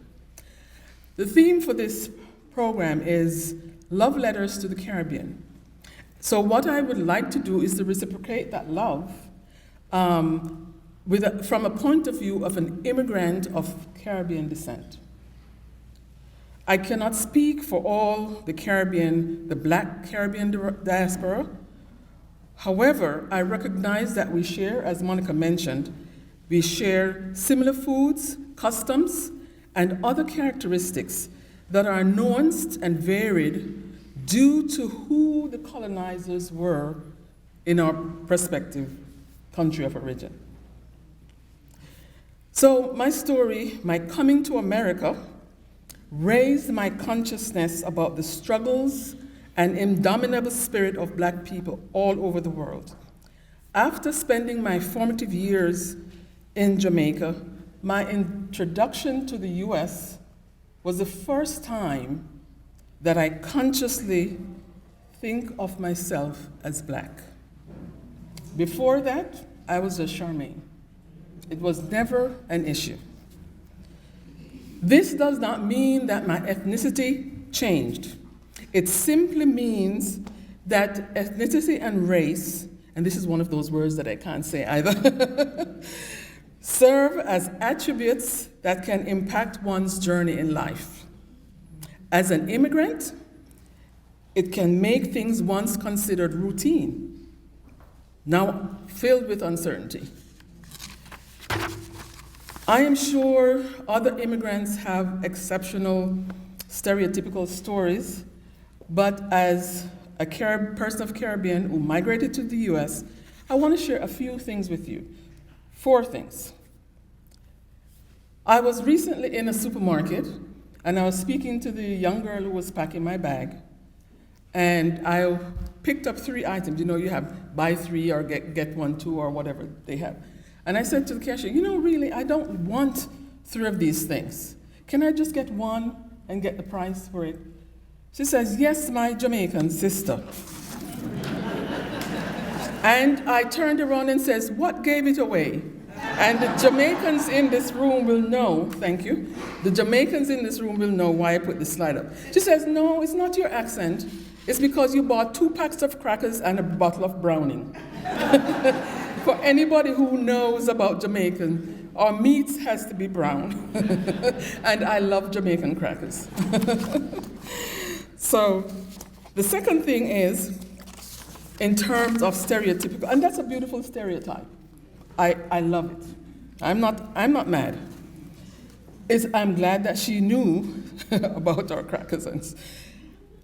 The theme for this program is Love Letters to the Caribbean. So what I would like to do is to reciprocate that love from a point of view of an immigrant of Caribbean descent. I cannot speak for all the Caribbean, the Black Caribbean diaspora. However, I recognize that we share, as Monica mentioned, we share similar foods, customs, and other characteristics that are nuanced and varied due to who the colonizers were in our respective country of origin. So my story, my coming to America, raised my consciousness about the struggles and indomitable spirit of Black people all over the world. After spending my formative years in Jamaica, my introduction to the US was the first time that I consciously think of myself as Black. Before that, I was just Charmaine. It was never an issue. This does not mean that my ethnicity changed. It simply means that ethnicity and race, and this is one of those words that I can't say either, serve as attributes that can impact one's journey in life. As an immigrant, it can make things once considered routine, now filled with uncertainty. I am sure other immigrants have exceptional, stereotypical stories, but as a person of Caribbean who migrated to the US, I want to share a few things with you. 4 things. I was recently in a supermarket, and I was speaking to the young girl who was packing my bag, and I picked up 3 items. You know, you have buy 3 or get 1, 2, or whatever they have. And I said to the cashier, you know, really, I don't want 3 of these things. Can I just get 1 and get the price for it? She says, yes, my Jamaican sister. And I turned around and says, what gave it away? And the Jamaicans in this room will know, thank you, the Jamaicans in this room will know why I put this slide up. She says, no, it's not your accent. It's because you bought 2 packs of crackers and a bottle of Browning. For anybody who knows about Jamaican, our meat has to be brown. And I love Jamaican crackers. So the second thing is, in terms of stereotypical, and that's a beautiful stereotype. I love it. I'm not mad. I'm glad that she knew about our crackers.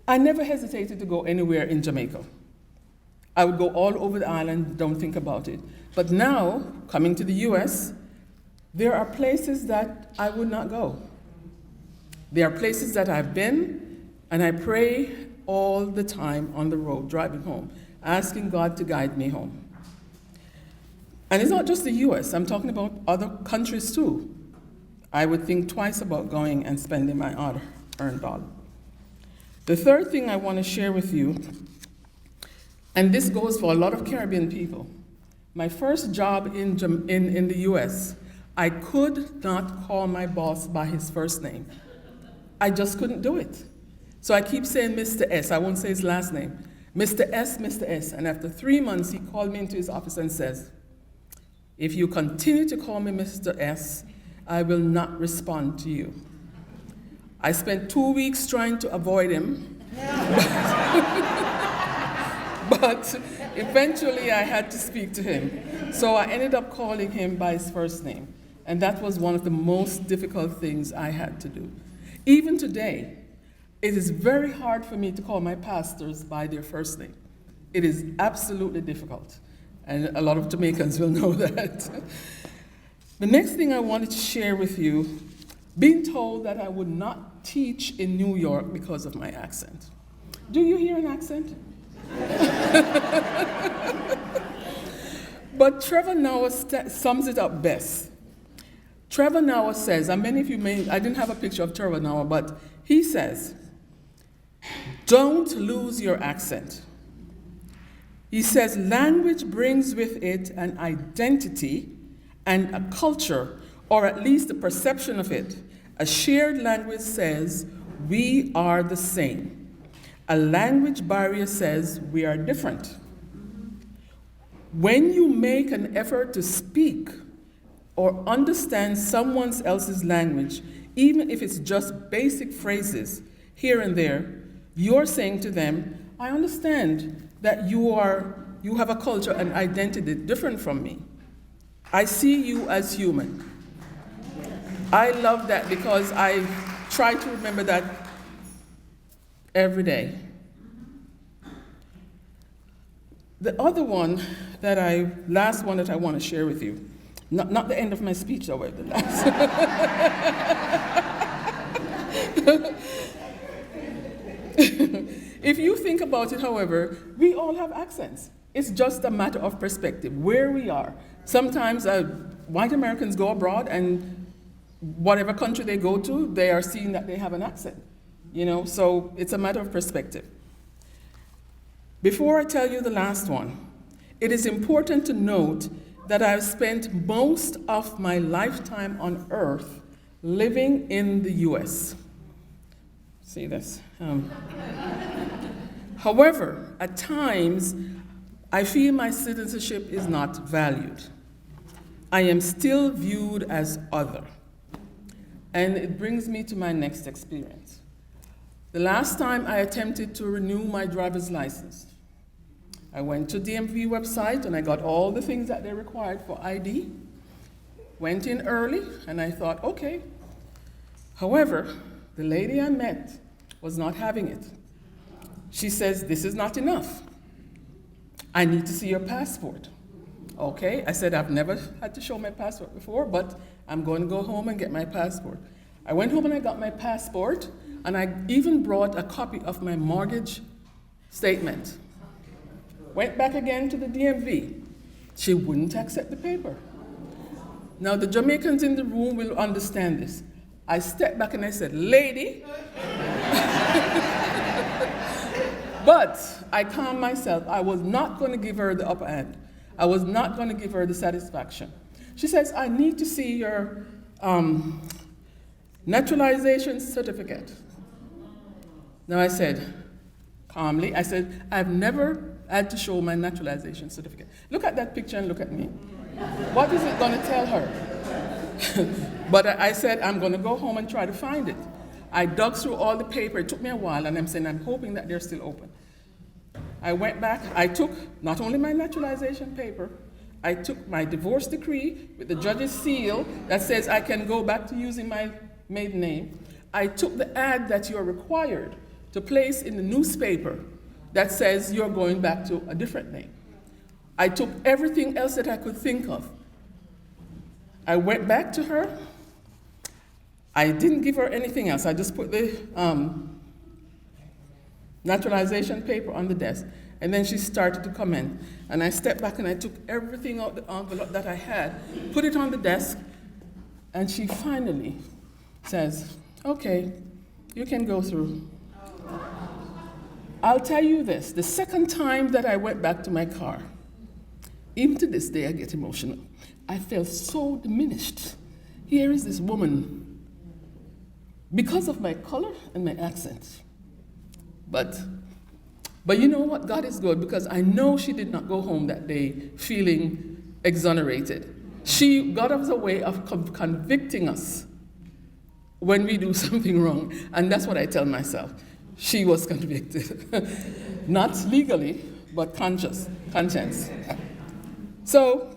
I never hesitated to go anywhere in Jamaica. I would go all over the island, don't think about it. But now, coming to the US, there are places that I would not go. There are places that I've been, and I pray all the time on the road, driving home, asking God to guide me home. And it's not just the US, I'm talking about other countries too. I would think twice about going and spending my hard-earned dollar. The third thing I want to share with you, and this goes for a lot of Caribbean people. My first job in the US, I could not call my boss by his first name. I just couldn't do it. So I keep saying Mr. S, I won't say his last name. Mr. S, Mr. S. And after 3 months, he called me into his office and says, if you continue to call me Mr. S, I will not respond to you. I spent 2 weeks trying to avoid him. But eventually I had to speak to him. So I ended up calling him by his first name. And that was one of the most difficult things I had to do. Even today, it is very hard for me to call my pastors by their first name. It is absolutely difficult. And a lot of Jamaicans will know that. The next thing I wanted to share with you, being told that I would not teach in New York because of my accent. Do you hear an accent? But Trevor Noah sums it up best. Trevor Noah says, and many of you may, I didn't have a picture of Trevor Noah, but he says, don't lose your accent. He says, language brings with it an identity and a culture, or at least the perception of it, A shared language says we are the same. A language barrier says we are different. When you make an effort to speak or understand someone else's language, even if it's just basic phrases here and there, you're saying to them, I understand that you have a culture and identity different from me. I see you as human. I love that because I try to remember that every day. The other one last one that I want to share with you, not the end of my speech, however, the last. If you think about it, however, we all have accents. It's just a matter of perspective, where we are. Sometimes white Americans go abroad and whatever country they go to, they are seeing that they have an accent. So it's a matter of perspective. Before I tell you the last one, it is important to note that I've spent most of my lifetime on Earth living in the US. See this? However, at times, I feel my citizenship is not valued. I am still viewed as other. And it brings me to my next experience. The last time I attempted to renew my driver's license, I went to DMV website and I got all the things that they required for ID, went in early, and I thought, okay. However, the lady I met was not having it. She says, this is not enough. I need to see your passport. Okay, I said, I've never had to show my passport before, but I'm going to go home and get my passport. I went home and I got my passport, and I even brought a copy of my mortgage statement. Went back again to the DMV. She wouldn't accept the paper. Now, the Jamaicans in the room will understand this. I stepped back and I said, lady. But I calmed myself. I was not going to give her the upper hand. I was not going to give her the satisfaction. She says, I need to see your naturalization certificate. Now I said, calmly, I said, I've never had to show my naturalization certificate. Look at that picture and look at me. What is it going to tell her? But I said, I'm going to go home and try to find it. I dug through all the paper. It took me a while, and I'm saying, I'm hoping that they're still open. I went back. I took not only my naturalization paper, I took my divorce decree with the judge's seal that says I can go back to using my maiden name. I took the ad that you're required to place in the newspaper that says you're going back to a different name. I took everything else that I could think of. I went back to her. I didn't give her anything else. I just put the naturalization paper on the desk. And then she started to come in. And I stepped back and I took everything out the envelope that I had, put it on the desk, and she finally says, okay, you can go through. I'll tell you this, the second time that I went back to my car, even to this day I get emotional, I felt so diminished. Here is this woman, because of my color and my accent. But you know what? God is good, because I know she did not go home that day feeling exonerated. God has a way of convicting us when we do something wrong, and that's what I tell myself. She was convicted. Not legally, but conscience. So,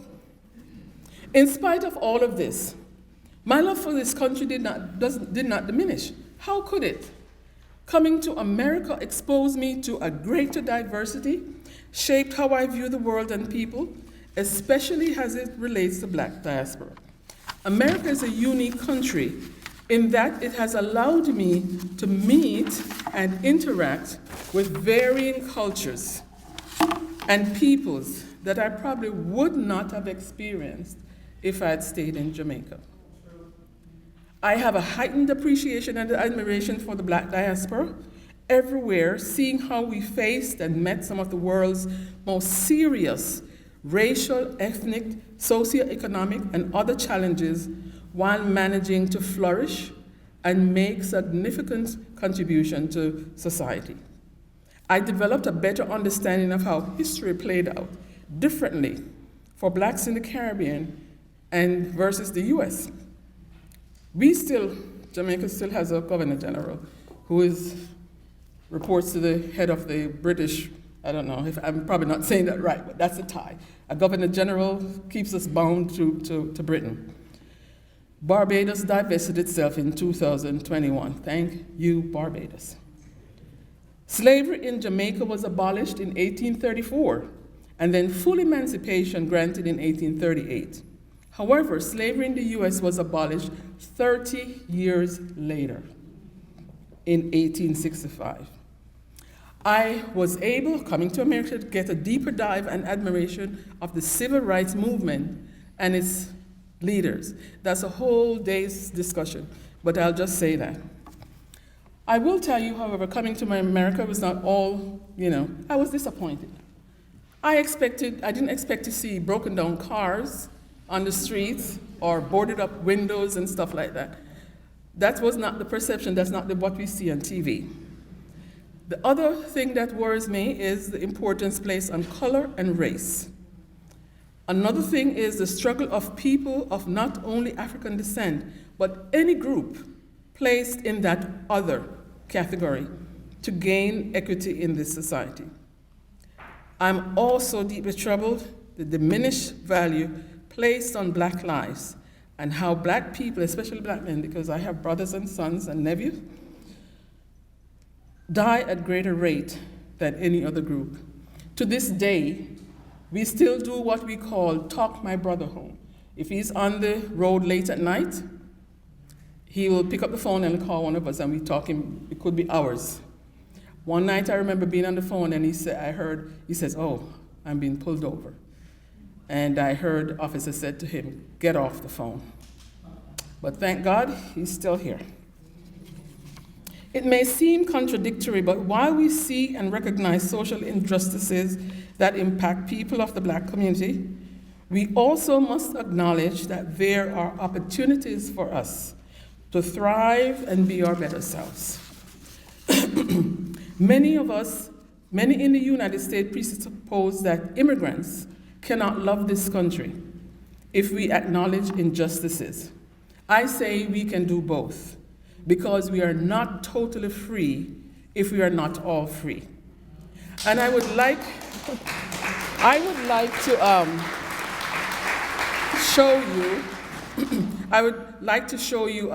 in spite of all of this, my love for this country did not diminish. How could it? Coming to America exposed me to a greater diversity, shaped how I view the world and people, especially as it relates to Black diaspora. America is a unique country in that it has allowed me to meet and interact with varying cultures and peoples that I probably would not have experienced if I had stayed in Jamaica. I have a heightened appreciation and admiration for the Black diaspora everywhere, seeing how we faced and met some of the world's most serious racial, ethnic, socioeconomic, and other challenges while managing to flourish and make significant contribution to society. I developed a better understanding of how history played out differently for blacks in the Caribbean and versus the US. Jamaica still has a Governor General who reports to the head of the British, I don't know if I'm probably not saying that right, but that's a tie. A Governor General keeps us bound to Britain. Barbados divested itself in 2021. Thank you, Barbados. Slavery in Jamaica was abolished in 1834, and then full emancipation granted in 1838. However, slavery in the US was abolished 30 years later, in 1865. I was able, coming to America, to get a deeper dive and admiration of the civil rights movement and its leaders. That's a whole day's discussion, but I'll just say that. I will tell you, however, coming to America was not all, I was disappointed. I didn't expect to see broken down cars on the streets or boarded up windows and stuff like that. That was not the perception, that's not what we see on TV. The other thing that worries me is the importance placed on color and race. Another thing is the struggle of people of not only African descent, but any group placed in that other category to gain equity in this society. I'm also deeply troubled the diminished value placed on black lives and how black people, especially black men, because I have brothers and sons and nephews, die at greater rate than any other group. To this day, we still do what we call talk my brother home. If he's on the road late at night, he will pick up the phone and call one of us and we talk him, it could be hours. One night I remember being on the phone and he says, oh, I'm being pulled over. And I heard the officer said to him, get off the phone. But thank God, he's still here. It may seem contradictory, but while we see and recognize social injustices that impact people of the black community, we also must acknowledge that there are opportunities for us to thrive and be our better selves. Many in the United States presuppose that immigrants cannot love this country if we acknowledge injustices. I say we can do both, because we are not totally free if we are not all free. And I would like to show you,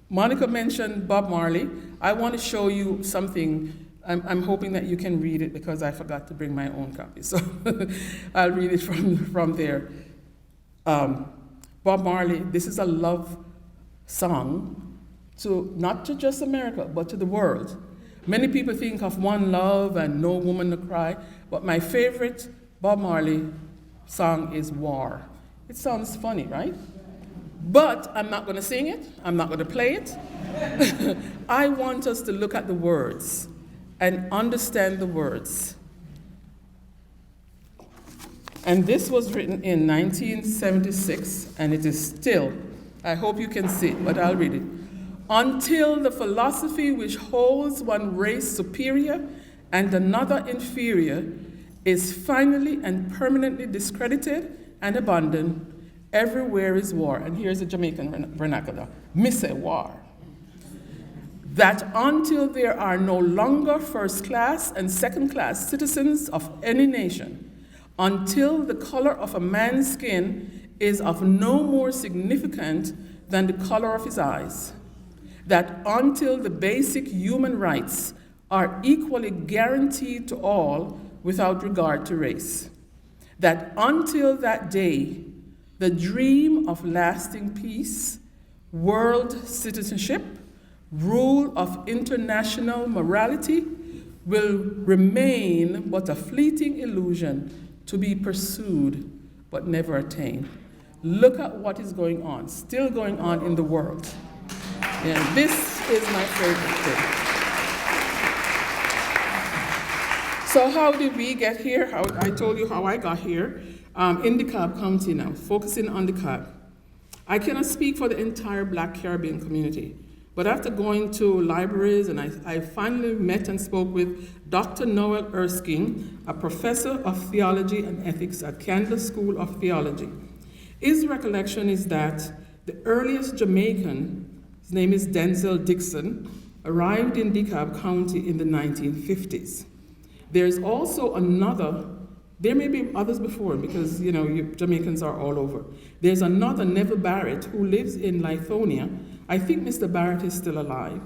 Monica mentioned Bob Marley. I want to show you something. I'm hoping that you can read it because I forgot to bring my own copy. So I'll read it from there. Bob Marley, this is a love song not to just America, but to the world. Many people think of One Love and No Woman to Cry, but my favorite Bob Marley song is War. It sounds funny, right? But I'm not going to sing it. I'm not going to play it. I want us to look at the words and understand the words. And this was written in 1976, and it is still, I hope you can see it, but I'll read it. Until the philosophy which holds one race superior and another inferior is finally and permanently discredited and abandoned, everywhere is war. And here's the Jamaican vernacular, Misse war. That until there are no longer first-class and second-class citizens of any nation, until the color of a man's skin is of no more significance than the color of his eyes, that until the basic human rights are equally guaranteed to all without regard to race, that until that day, the dream of lasting peace, world citizenship, rule of international morality will remain but a fleeting illusion to be pursued but never attained. Look at what is going on, still going on in the world. And this is my favorite thing. So how did we get here? I told you how I got here. In DeKalb County now, focusing on DeKalb. I cannot speak for the entire Black Caribbean community, but after going to libraries, and I finally met and spoke with Dr. Noel Erskine, a professor of theology and ethics at Kansas School of Theology. His recollection is that the earliest Jamaican, his name is Denzel Dixon, arrived in DeKalb County in the 1950s. There's also another, there may be others before because, you know, Jamaicans are all over. There's another, Neville Barrett, who lives in Lithonia. I think Mr. Barrett is still alive.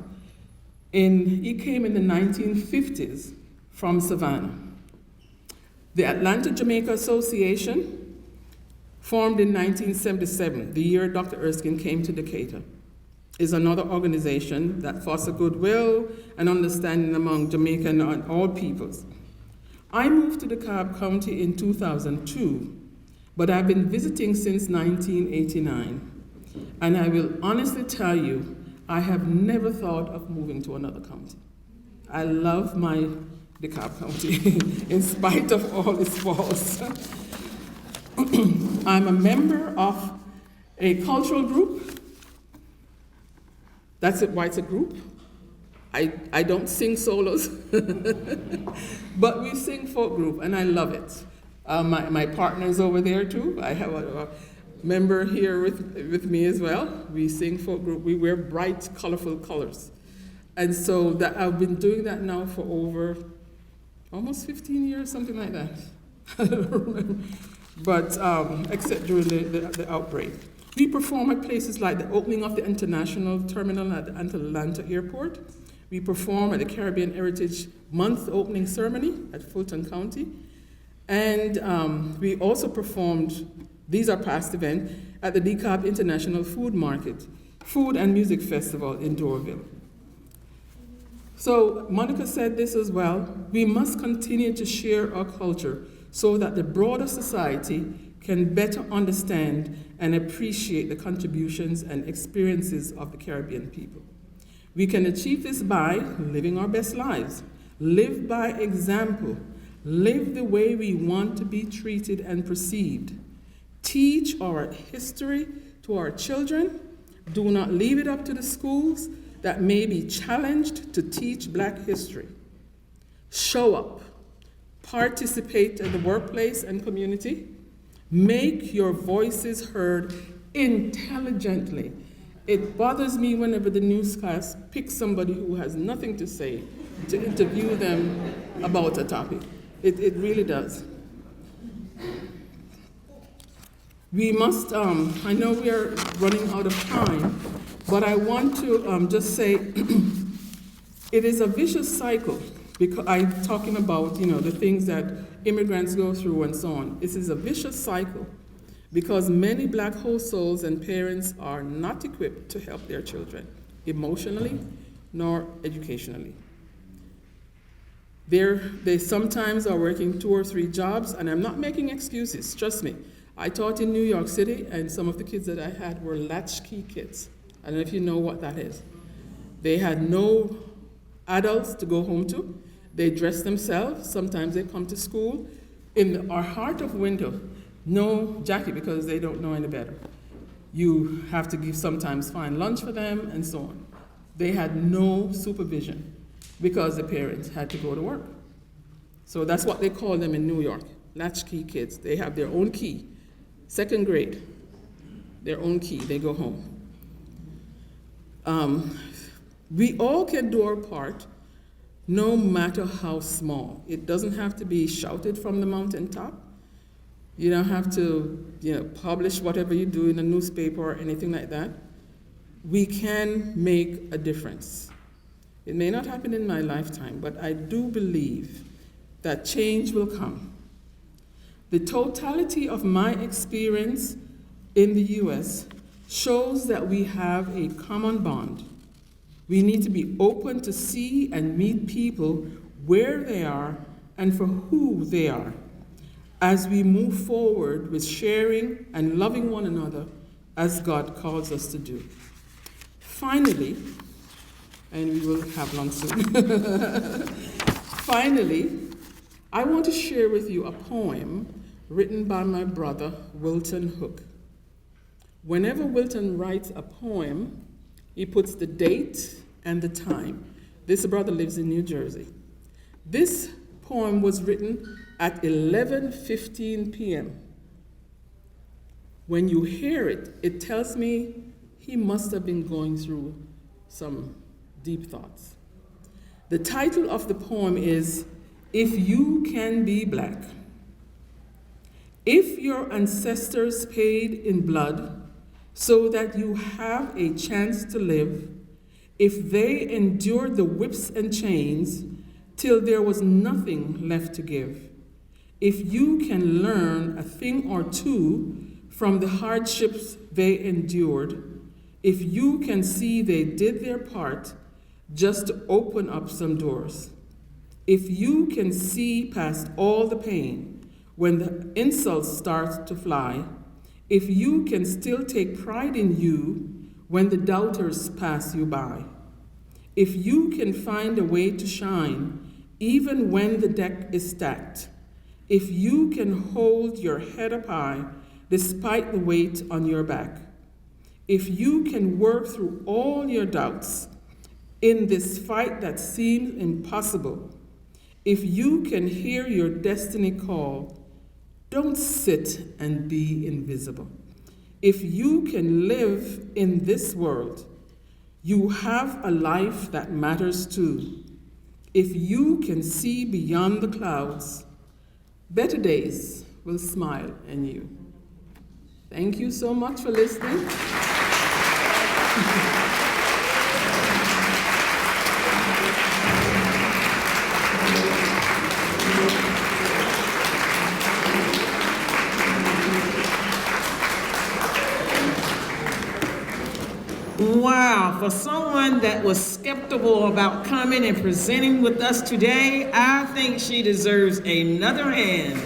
He came in the 1950s from Savannah. The Atlanta Jamaica Association, formed in 1977, the year Dr. Erskine came to Decatur, is another organization that fosters goodwill and understanding among Jamaican and all peoples. I moved to DeKalb County in 2002, but I've been visiting since 1989. And I will honestly tell you, I have never thought of moving to another county. I love my DeKalb County, in spite of all its flaws. I'm a member of a cultural group. That's it, why it's a group. I don't sing solos, but we sing folk group, and I love it. My partner is over there too. I have a member here with me as well. We sing folk group. We wear bright, colorful colors. And so that I've been doing that now for over almost 15 years, something like that. I don't remember. But except during the outbreak. We perform at places like the opening of the international terminal at the Atlanta Airport. We perform at the Caribbean Heritage Month opening ceremony at Fulton County. And we also performed, these are past events, at the DeKalb International Food Market, Food and Music Festival in Doraville. So Monica said this as well, we must continue to share our culture so that the broader society can better understand and appreciate the contributions and experiences of the Caribbean people. We can achieve this by living our best lives, live by example, live the way we want to be treated and perceived, teach our history to our children, do not leave it up to the schools that may be challenged to teach Black history. Show up, participate in the workplace and community, make your voices heard intelligently. It bothers me whenever the newscast picks somebody who has nothing to say to interview them about a topic. It really does. We must, I know we are running out of time, but I want to just say it is a vicious cycle because I'm talking about, the things that immigrants go through and so on. This is a vicious cycle because many Black households and parents are not equipped to help their children emotionally nor educationally. They sometimes are working 2 or 3 jobs, and I'm not making excuses, trust me. I taught in New York City, and some of the kids that I had were latchkey kids. I don't know if you know what that is. They had no adults to go home to. They dress themselves. Sometimes they come to school in our heart of winter. No jacket because they don't know any better. You have to sometimes find lunch for them and so on. They had no supervision because the parents had to go to work. So that's what they call them in New York, latchkey kids. They have their own key, 2nd grade, their own key, they go home. We all can do our part, no matter how small. It doesn't have to be shouted from the mountaintop. You don't have to, publish whatever you do in a newspaper or anything like that. We can make a difference. It may not happen in my lifetime, but I do believe that change will come. The totality of my experience in the U.S. shows that we have a common bond. We need to be open to see and meet people where they are and for who they are as we move forward with sharing and loving one another as God calls us to do. Finally, and we will have lunch soon. Finally, I want to share with you a poem written by my brother, Wilton Hooke. Whenever Wilton writes a poem, he puts the date and the time. This brother lives in New Jersey. This poem was written at 11:15 p.m. When you hear it, it tells me he must have been going through some deep thoughts. The title of the poem is, If You Can Be Black. If your ancestors paid in blood so that you have a chance to live, if they endured the whips and chains till there was nothing left to give, if you can learn a thing or two from the hardships they endured, if you can see they did their part just to open up some doors, if you can see past all the pain when the insults start to fly, if you can still take pride in you when the doubters pass you by, if you can find a way to shine even when the deck is stacked, if you can hold your head up high despite the weight on your back, if you can work through all your doubts in this fight that seems impossible, if you can hear your destiny call, don't sit and be invisible. If you can live in this world, you have a life that matters too. If you can see beyond the clouds, better days will smile in you. Thank you so much for listening. Wow, for someone that was skeptical about coming and presenting with us today, I think she deserves another hand.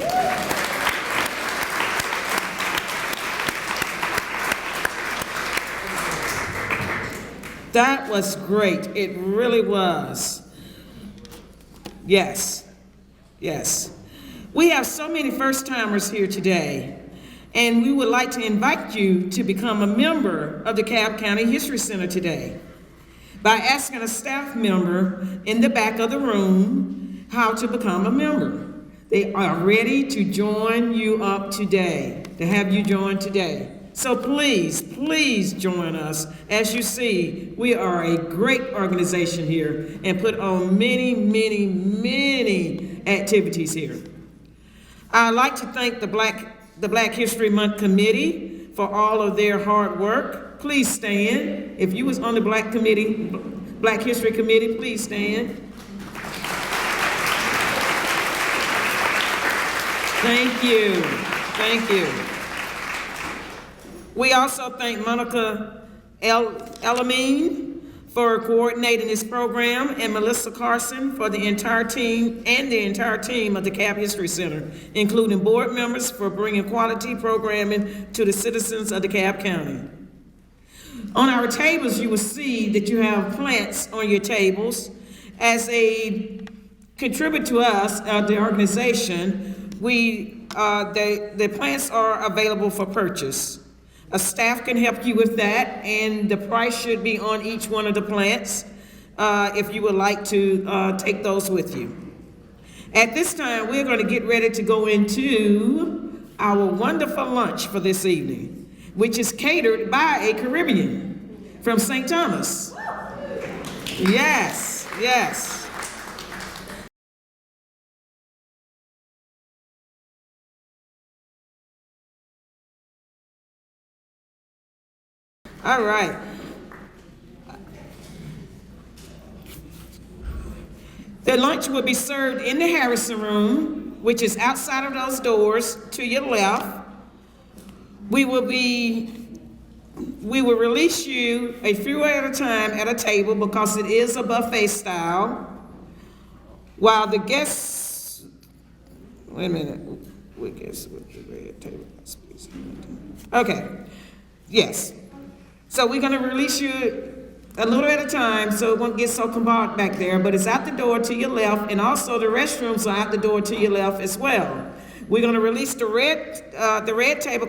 That was great. It really was. Yes, yes. We have so many first-timers here today, and we would like to invite you to become a member of the DeKalb County History Center today by asking a staff member in the back of the room how to become a member. They are ready to join you up today, to have you join today. So please, please join us. As you see, we are a great organization here and put on many, many, many activities here. I'd like to thank the Black History Month Committee for all of their hard work. Please stand. If you was on the Black History Committee, please stand. Thank you. Thank you. We also thank Monica El-Amin for coordinating this program, and Melissa Carson for the entire team of the DeKalb History Center, including board members for bringing quality programming to the citizens of DeKalb County. On our tables, you will see that you have plants on your tables. As a contribute to us, the organization, the plants are available for purchase. A staff can help you with that, and the price should be on each one of the plants if you would like to take those with you. At this time, we're going to get ready to go into our wonderful lunch for this evening, which is catered by a Caribbean from St. Thomas. Yes, yes. All right. The lunch will be served in the Harrison Room, which is outside of those doors to your left. We will release you a few at a time at a table because it is a buffet style. While the guests, wait a minute, we guess with the red table. Okay, yes. So we're gonna release you a little at a time so it won't get so compact back there, but it's out the door to your left, and also the restrooms are out the door to your left as well. We're gonna release the red table